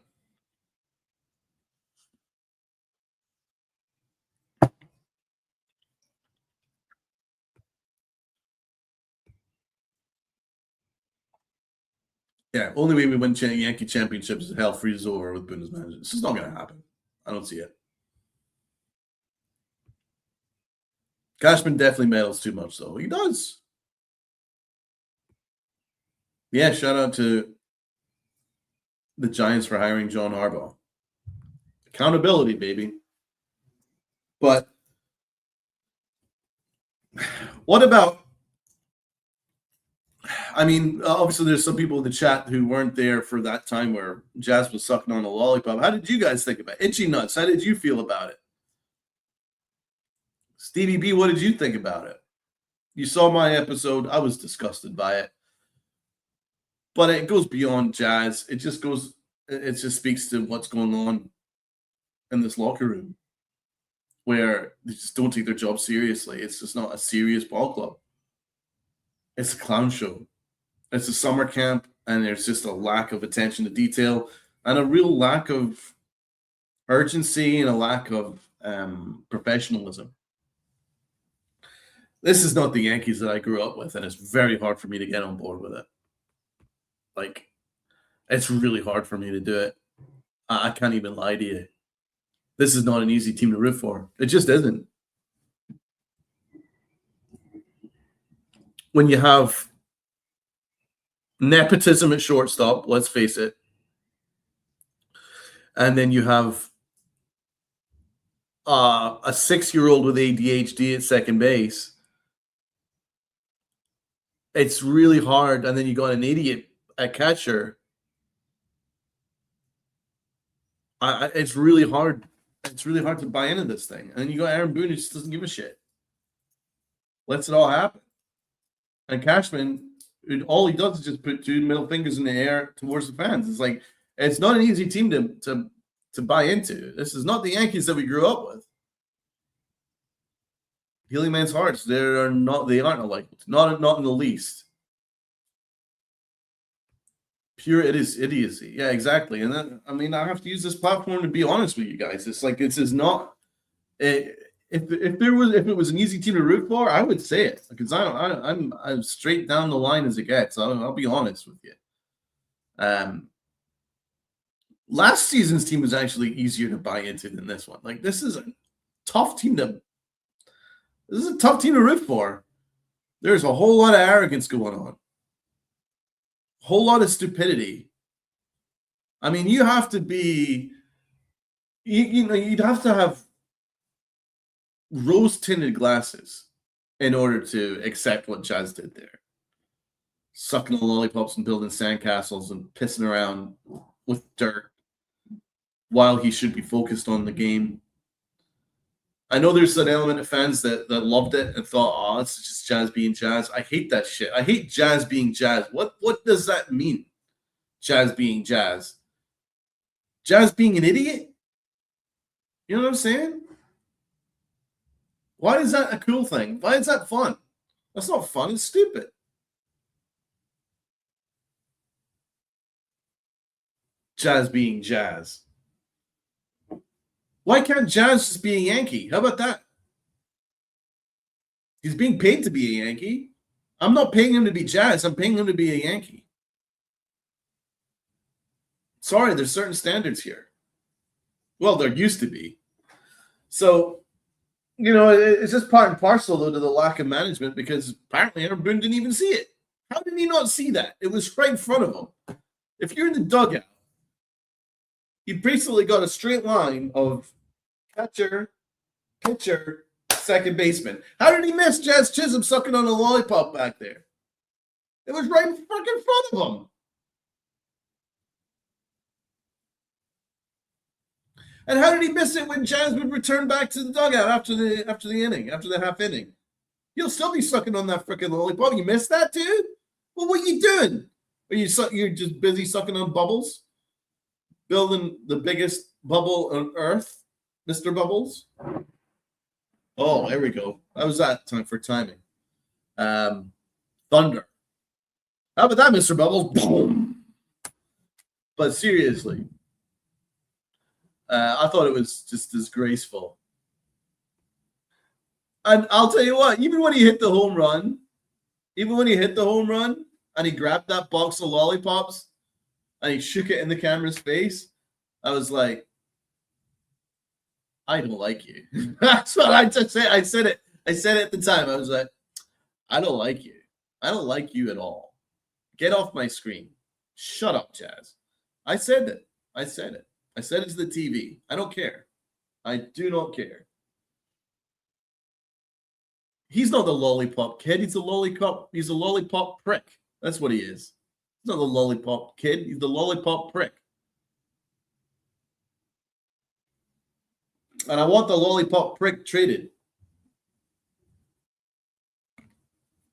Yeah, only way we win Yankee championships is hell freezes over with Boone as manager. This is not going to happen. I don't see it. Cashman definitely meddles too much, though. He does. Yeah, shout out to the Giants for hiring John Harbaugh. Accountability, baby. But what about, obviously there's some people in the chat who weren't there for that time where Jazz was sucking on a lollipop. How did you guys think about it? Itchy Nuts, how did you feel about it? Stevie B, what did you think about it? You saw my episode. I was disgusted by it. But it goes beyond Jazz. It just speaks to what's going on in this locker room where they just don't take their job seriously. It's just not a serious ball club. It's a clown show. It's a summer camp, and there's just a lack of attention to detail and a real lack of urgency and a lack of professionalism. This is not the Yankees that I grew up with, and it's very hard for me to get on board with it. It's really hard for me to do it. I can't even lie to you. This is not an easy team to root for. It just isn't. When you have nepotism at shortstop, let's face it, and then you have a 6-year-old with ADHD at second base, it's really hard. And then you got an idiot at catcher. It's really hard. It's really hard to buy into this thing. And then you got Aaron Boone who just doesn't give a shit. Lets it all happen. And Cashman all he does is just put two middle fingers in the air towards the fans. It's like it's not an easy team to buy into. This is not the Yankees that we grew up with. Healing Man's Hearts, they aren't alike. Not in the least. Pure idiocy. Yeah, exactly. And then I have to use this platform to be honest with you guys. It's like this is not. If it was an easy team to root for, I would say it because I'm straight down the line as it gets. I'll be honest with you. Last season's team was actually easier to buy into than this one. Like this is a tough team to root for. There's a whole lot of arrogance going on. A whole lot of stupidity. I mean, you have to be, you'd have to have rose-tinted glasses in order to accept what Jazz did there. Sucking on lollipops and building sandcastles and pissing around with dirt while he should be focused on the game. I know there's an element of fans that loved it and thought, oh, it's just Jazz being Jazz. I hate that shit. I hate Jazz being Jazz. What does that mean? Jazz being Jazz. Jazz being an idiot? You know what I'm saying? Why is that a cool thing? Why is that fun? That's not fun. It's stupid. Jazz being Jazz. Why can't Jazz just be a Yankee? How about that? He's being paid to be a Yankee. I'm not paying him to be Jazz. I'm paying him to be a Yankee. Sorry, there's certain standards here. Well, there used to be. So, it's just part and parcel, though, to the lack of management because apparently Aaron Boone didn't even see it. How did he not see that? It was right in front of him. If you're in the dugout, you basically got a straight line of catcher, pitcher, second baseman. How did he miss Jazz Chisholm sucking on a lollipop back there? It was right in fucking front of him. And how did he miss it when Jazz would return back to the dugout after the inning, after the half inning? He'll still be sucking on that freaking lollipop. You missed that, dude? Well, what are you doing? You're just busy sucking on bubbles? Building the biggest bubble on Earth, Mr. Bubbles. Oh, there we go. How was that time for timing? Thunder. How about that, Mr. Bubbles? Boom. But seriously, I thought it was just disgraceful. And I'll tell you what, even when he hit the home run, and he grabbed that box of lollipops, and he shook it in the camera's face, I was like, I don't like you. That's what I just said. I said it at the time. I was like, I don't like you. I don't like you at all. Get off my screen. Shut up, Jazz. I said it. I said it to the TV. I don't care. I do not care. He's not the lollipop kid. He's a lollipop prick. That's what he is. He's not the lollipop kid. He's the lollipop prick. And I want the lollipop prick traded.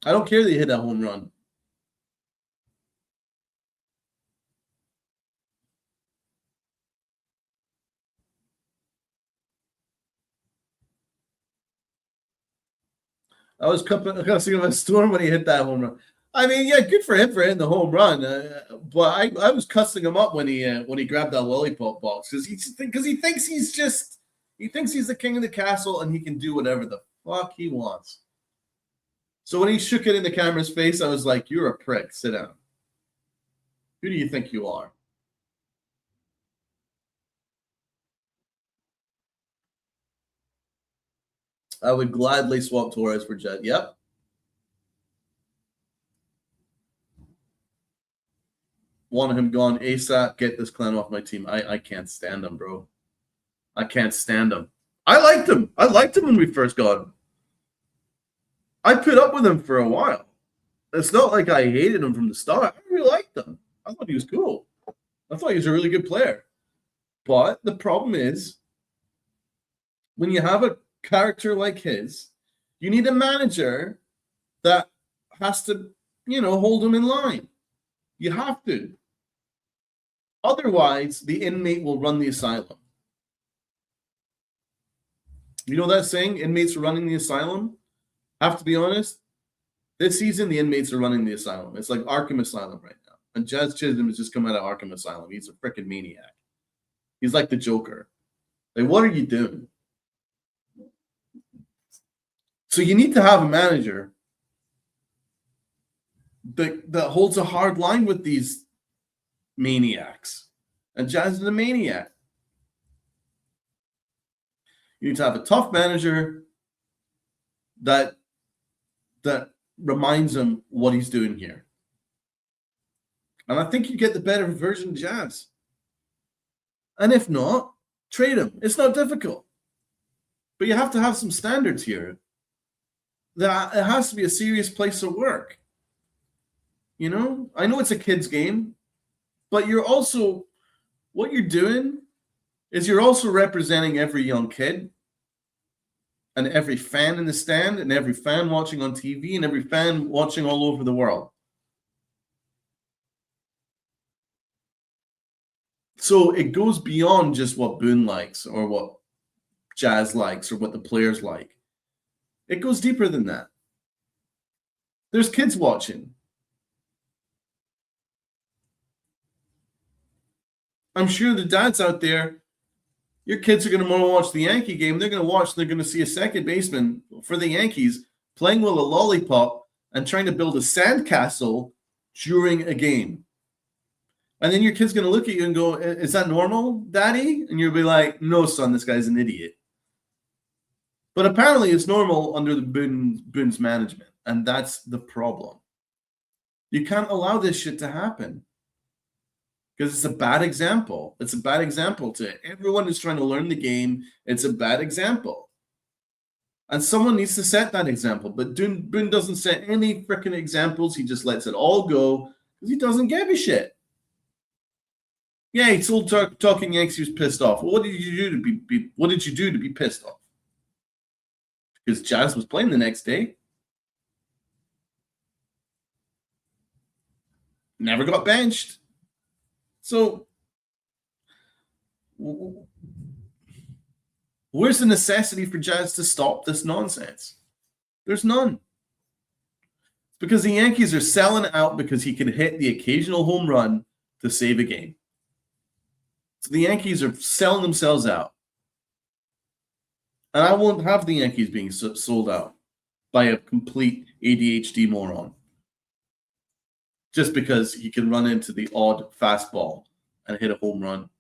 I don't care that he hit that home run. I was cussing him a storm when he hit that home run. I mean, yeah, good for him for hitting the home run. But I was cussing him up when he grabbed that lollipop box because he thinks he's the king of the castle and he can do whatever the fuck he wants. So when he shook it in the camera's face, I was like, "You're a prick. Sit down. Who do you think you are?" I would gladly swap Torres for Jet. Yep. Want him gone ASAP. Get this clown off my team. I can't stand him, bro. I can't stand him. I liked him. I liked him when we first got him. I put up with him for a while. It's not like I hated him from the start. I really liked him. I thought he was cool. I thought he was a really good player. But the problem is, when you have a character like his, you need a manager that has to hold them in line. You have to. Otherwise, the inmate will run the asylum. You know that saying, inmates are running the asylum? Have to be honest, this season, the inmates are running the asylum. It's like Arkham Asylum right now. And Jazz Chisholm has just come out of Arkham Asylum. He's a freaking maniac. He's like the Joker. Like, what are you doing? So you need to have a manager that holds a hard line with these maniacs. And Jazz is a maniac. You need to have a tough manager that reminds him what he's doing here. And I think you get the better version of Jazz. And if not, trade him. It's not difficult. But you have to have some standards here. That it has to be a serious place of work. I know it's a kid's game, but what you're doing is you're also representing every young kid and every fan in the stand and every fan watching on TV and every fan watching all over the world. So it goes beyond just what Boone likes or what Jazz likes or what the players like. It goes deeper than that. There's kids watching. I'm sure the dads out there, your kids are going to want to watch the Yankee game. They're going to see a second baseman for the Yankees playing with a lollipop and trying to build a sandcastle during a game. And then your kid's going to look at you and go, is that normal, Daddy? And you'll be like, no, son, this guy's an idiot. But apparently it's normal under the Boone's management. And that's the problem. You can't allow this shit to happen. Because it's a bad example. It's a bad example to everyone who's trying to learn the game. It's a bad example. And someone needs to set that example. But Boone doesn't set any freaking examples. He just lets it all go because he doesn't give a shit. Yeah, he told Talking Yanks he was pissed off. Well, what did you do to be pissed off? Because Jazz was playing the next day. Never got benched. So, where's the necessity for Jazz to stop this nonsense? There's none. It's because the Yankees are selling out because he can hit the occasional home run to save a game. So the Yankees are selling themselves out. And I won't have the Yankees being sold out by a complete ADHD moron. Just because he can run into the odd fastball and hit a home run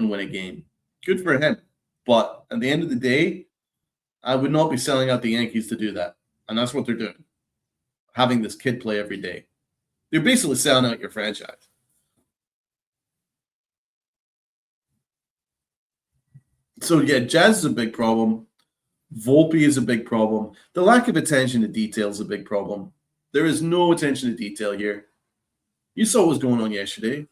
and win a game. Good for him. But at the end of the day, I would not be selling out the Yankees to do that. And that's what they're doing. Having this kid play every day. They're basically selling out your franchise. So, yeah, Jazz is a big problem. Volpe is a big problem. The lack of attention to detail is a big problem. There is no attention to detail here. You saw what was going on yesterday.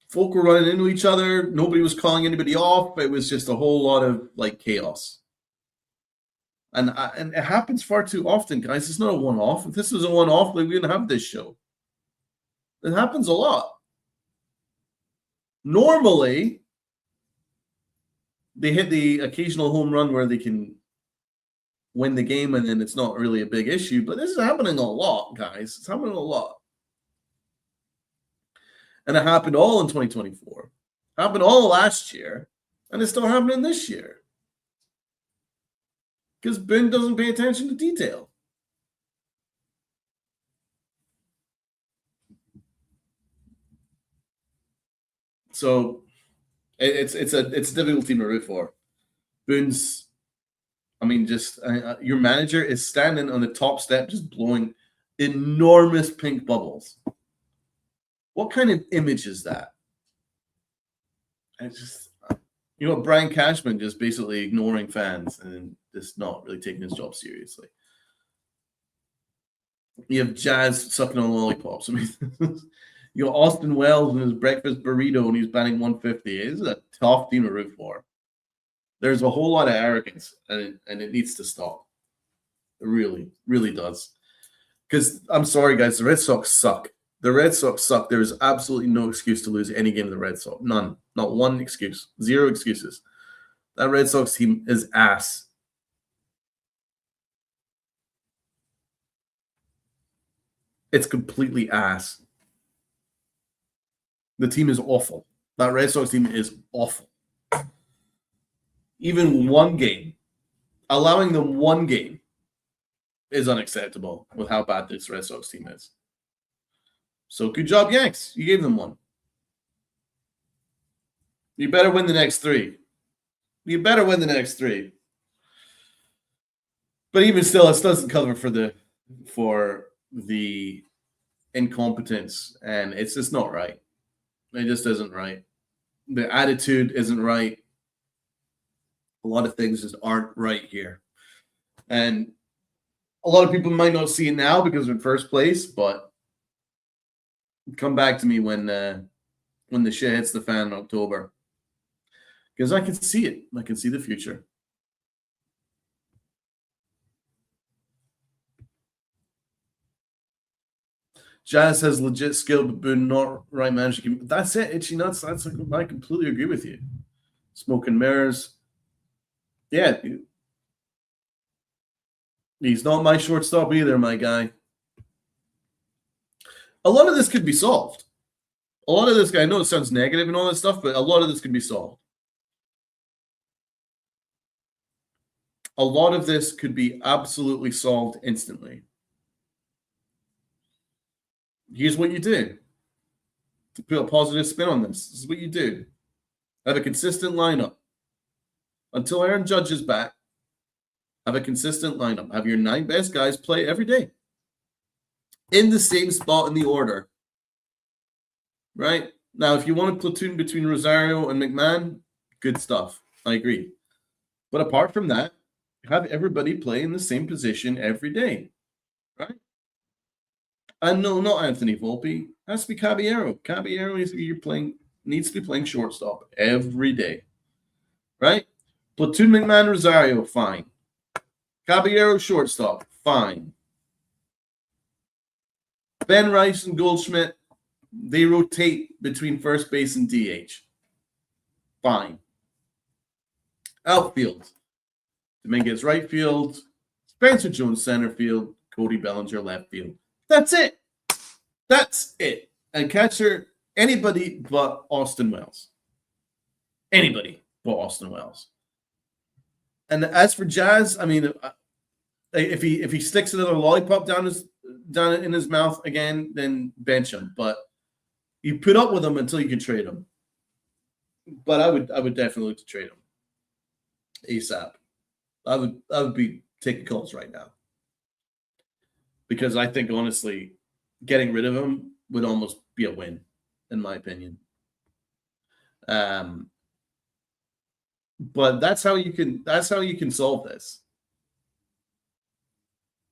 Folk were running into each other. Nobody was calling anybody off. It was just a whole lot of chaos. And it happens far too often, guys. It's not a one-off. If this was a one-off, we wouldn't have this show. It happens a lot. Normally, they hit the occasional home run where they can win the game, and then it's not really a big issue. But this is happening a lot, guys. It's happening a lot. And it happened all in 2024. It happened all last year, and it's still happening this year. Because Boone doesn't pay attention to detail. So it's a difficult team to root for. Boone's, your manager is standing on the top step just blowing enormous pink bubbles. What kind of image is that? Brian Cashman just basically ignoring fans and just not really taking his job seriously. You have Jazz sucking on lollipops. Austin Wells and his breakfast burrito and he's batting 150. This is a tough team to root for. There's a whole lot of arrogance and it needs to stop. It really, really does. Because I'm sorry, guys, the Red Sox suck. The Red Sox suck. There is absolutely no excuse to lose any game of the Red Sox. None. Not one excuse. Zero excuses. That Red Sox team is ass. It's completely ass. The team is awful. That Red Sox team is awful. Even one game, allowing them one game is unacceptable with how bad this Red Sox team is. So good job, Yanks. You gave them one. You better win the next three. You better win the next three. But even still, it doesn't cover for the incompetence, and it's just not right. It just isn't right. The attitude isn't right. A lot of things just aren't right here. And a lot of people might not see it now because we're in first place, but come back to me when the shit hits the fan in October. Because I can see it. I can see the future. Jazz has legit skill, but Boone not right management. That's it. Itchy nuts. I completely agree with you. Smoke and mirrors. Yeah. He's not my shortstop either, my guy. A lot of this could be solved. A lot of this, I know it sounds negative and all that stuff, but a lot of this could be solved. A lot of this could be absolutely solved instantly. Here's what you do to put a positive spin on this. This is what you do. Have a consistent lineup. Until Aaron Judge is back, have a consistent lineup. Have your 9 best guys play every day in the same spot in the order. Right? Now, if you want a platoon between Rosario and McMahon, good stuff. I agree. But apart from that, have everybody play in the same position every day. Right? And no, not Anthony Volpe. It has to be Caballero. Caballero needs to be playing shortstop every day. Right? Platoon McMahon Rosario, fine. Caballero shortstop, fine. Ben Rice and Goldschmidt, they rotate between first base and DH. Fine. Outfield. Dominguez right field. Spencer Jones center field. Cody Bellinger left field. That's it. That's it. And catcher, anybody but Austin Wells. Anybody but Austin Wells. And as for Jazz, I mean, if he sticks another lollipop down in his mouth again, then bench him. But you put up with him until you can trade him. But I would definitely look to trade him ASAP. I would be taking calls right now. Because I think, honestly, getting rid of him would almost be a win, in my opinion. But that's how you can solve this.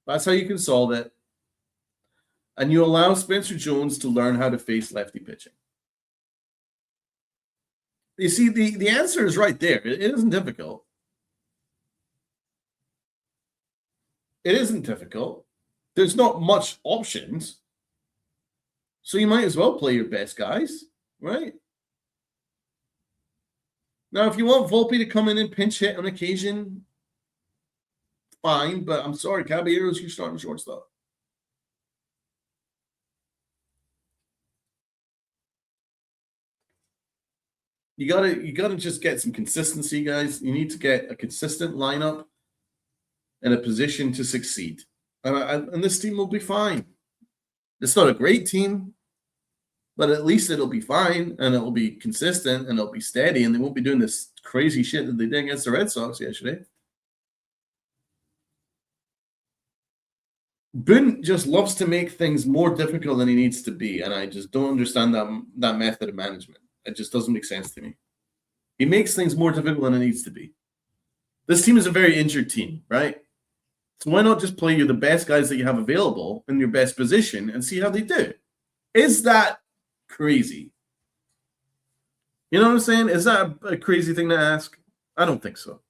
That's how you can solve it. And you allow Spencer Jones to learn how to face lefty pitching. You see, the answer is right there. It isn't difficult. It isn't difficult. There's not much options. So you might as well play your best guys, right? Now, if you want Volpe to come in and pinch hit on occasion, fine, but I'm sorry, Caballero's your starting shortstop. You gotta just get some consistency, guys. You need to get a consistent lineup and a position to succeed. And this team will be fine. It's not a great team, but at least it'll be fine, and it'll be consistent, and it'll be steady, and they won't be doing this crazy shit that they did against the Red Sox yesterday. Boone just loves to make things more difficult than he needs to be, and I just don't understand that method of management. It just doesn't make sense to me. He makes things more difficult than it needs to be. This team is a very injured team, right? So why not just play the best guys that you have available in your best position and see how they do? Is that crazy? You know what I'm saying? Is that a crazy thing to ask? I don't think so.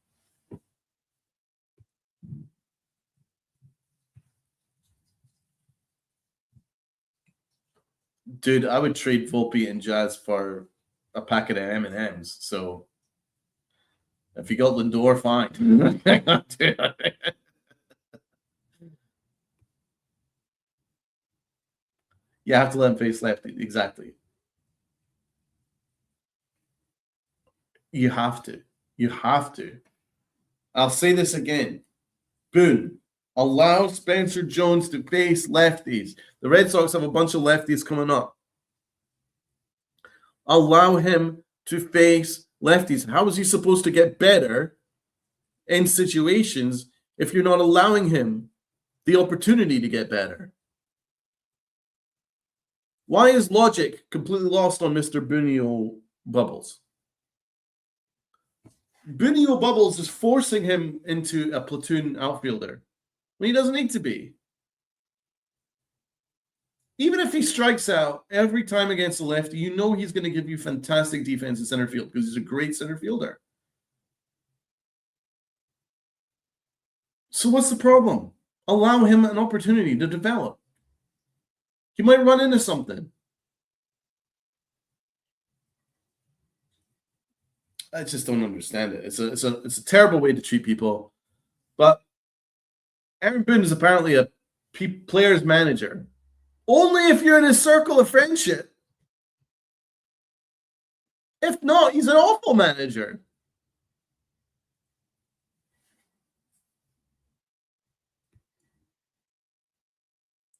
Dude, I would trade Volpe and Jazz for a packet of M&Ms. So if you got Lindor, fine. You have to let him face lefty. Exactly. You have to. You have to. I'll say this again. Boone, allow Spencer Jones to face lefties. The Red Sox have a bunch of lefties coming up. Allow him to face lefties. How is he supposed to get better in situations if you're not allowing him the opportunity to get better? Why is logic completely lost on Mr. Bunio Bubbles? Bunio Bubbles is forcing him into a platoon outfielder when he doesn't need to be. Even if he strikes out every time against the lefty, you know he's going to give you fantastic defense in center field because he's a great center fielder. So what's the problem? Allow him an opportunity to develop. He might run into something. I just don't understand it. It's a terrible way to treat people. But Aaron Boone is apparently a player's manager. Only if you're in a circle of friendship. If not, he's an awful manager.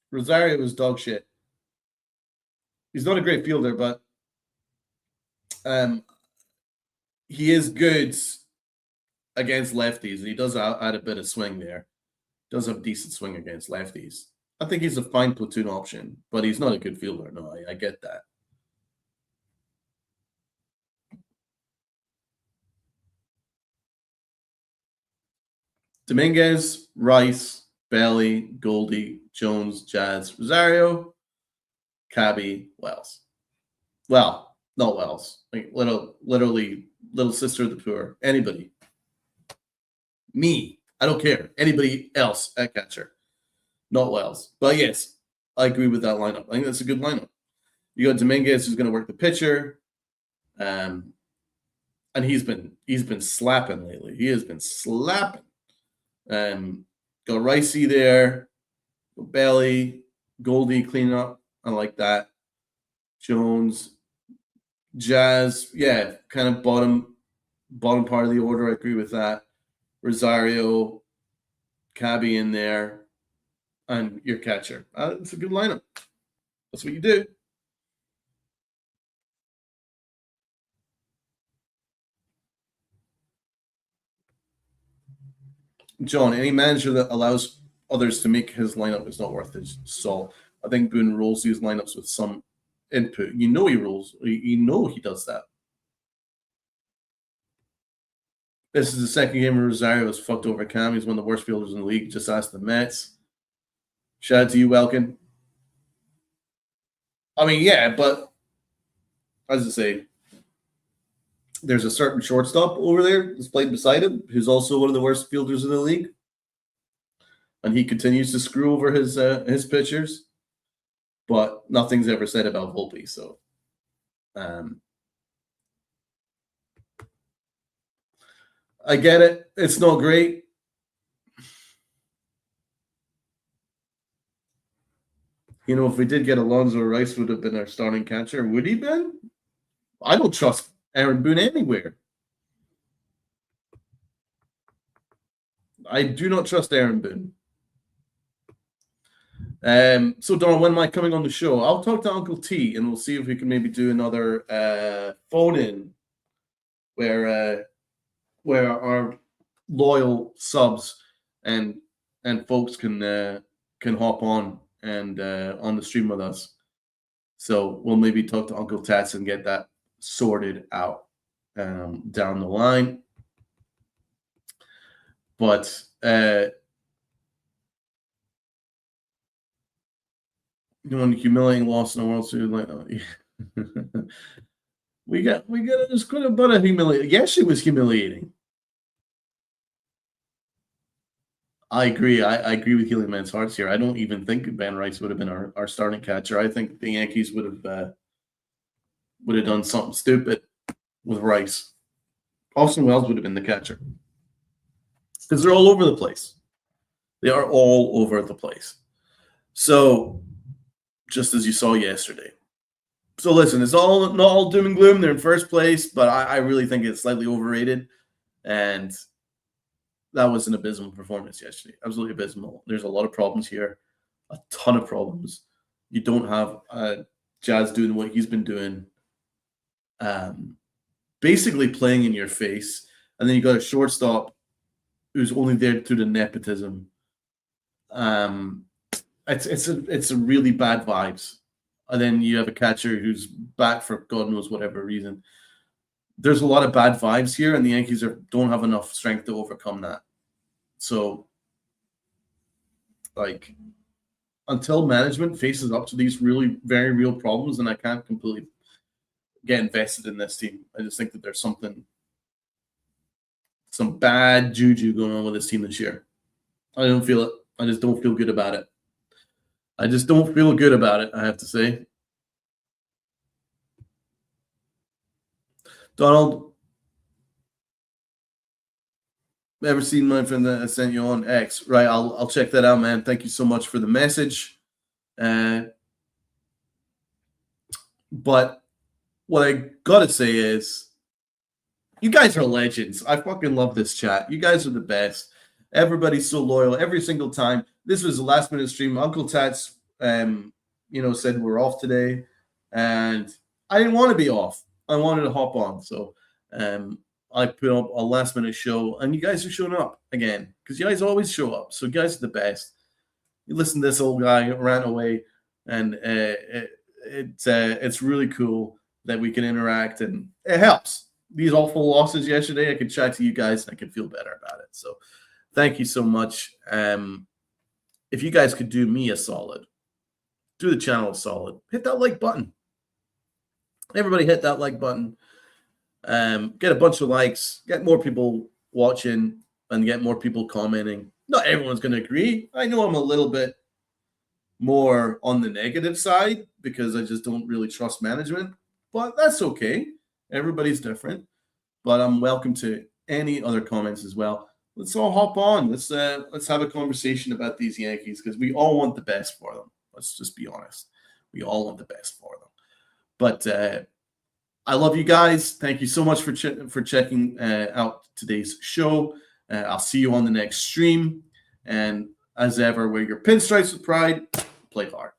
Rosario is dog shit. He's not a great fielder, but he is good against lefties. He does add a bit of swing there. Does have decent swing against lefties. I think he's a fine platoon option, but he's not a good fielder. No, I get that. Dominguez, Rice, Bailey, Goldie, Jones, Jazz, Rosario, Cabby, Wells. Well, not Wells. Like literally little sister of the poor. Anybody. Me. I don't care. Anybody else at catcher. Not Wells. But yes, I agree with that lineup. I think that's a good lineup. You got Dominguez who's going to work the pitcher. And he's been slapping lately. He has been slapping. Got Ricey there. Got Bailey. Goldie cleaning up. I like that. Jones. Jazz. Yeah, kind of bottom part of the order. I agree with that. Rosario. Cabby in there. And your catcher. It's a good lineup. That's what you do. John, any manager that allows others to make his lineup is not worth his salt. I think Boone rolls these lineups with some input. You know he rolls. You know he does that. This is the second game where Rosario was fucked over Cam. He's one of the worst fielders in the league. Just ask the Mets. Shout out to you, Welkin. I mean, yeah, but as I say, there's a certain shortstop over there that's played beside him who's also one of the worst fielders in the league. And he continues to screw over his pitchers. But nothing's ever said about Volpe. So I get it. It's not great. You know, if we did get Alonso, Rice would have been our starting catcher. Would he been? I don't trust Aaron Boone anywhere. I do not trust Aaron Boone. So, Donald, when am I coming on the show? I'll talk to Uncle T, and we'll see if we can maybe do another phone-in where our loyal subs and folks can hop on and on the stream with us. So we'll maybe talk to Uncle Tats and get that sorted out down the line. But doing humiliating loss in the World Series, like we got it's quite a bit of humiliating. Yes, it was humiliating. I agree. I agree with Healing Man's Hearts here. I don't even think Ben Rice would have been our starting catcher. I think the Yankees would have done something stupid with Rice. Austin Wells would have been the catcher because they're all over the place. They are all over the place. So, just as you saw yesterday. So listen, it's all not all doom and gloom. They're in first place, but I really think it's slightly overrated. And that was an abysmal performance yesterday. Absolutely abysmal. There's a lot of problems here, a ton of problems. You don't have Jazz doing what he's been doing, basically playing in your face. And then you got a shortstop who's only there through the nepotism. It's a really bad vibes. And then you have a catcher who's back for God knows whatever reason. There's a lot of bad vibes here, and the Yankees don't have enough strength to overcome that. So, like, until management faces up to these really very real problems, and I can't completely get invested in this team. I just think that there's some bad juju going on with this team this year. I don't feel it. I just don't feel good about it. I just don't feel good about it, I have to say. Donald, ever seen my friend that I sent you on X? Right, I'll check that out, man. Thank you so much for the message. But what I gotta say is, you guys are legends. I fucking love this chat. You guys are the best. Everybody's so loyal every single time. This was a last minute stream. Uncle Tats, said we're off today, and I didn't want to be off. I wanted to hop on, so I put up a last minute show, and you guys are showing up again because you guys always show up. So you guys are the best. You listen to this old guy ran away, and it's really cool that we can interact, and it helps. These awful losses yesterday, I could chat to you guys, and I could feel better about it. So thank you so much. If you guys could do me a solid, do the channel a solid, hit that like button. Everybody hit that like button. Get a bunch of likes, get more people watching, and get more people commenting. Not everyone's going to agree. I know I'm a little bit more on the negative side because I just don't really trust management, but that's okay. Everybody's different, but I'm welcome to any other comments as well. Let's all hop on. Let's have a conversation about these Yankees because we all want the best for them. Let's just be honest. We all want the best for them. But I love you guys. Thank you so much for checking out today's show. I'll see you on the next stream. And as ever, wear your pinstripes with pride. Play hard.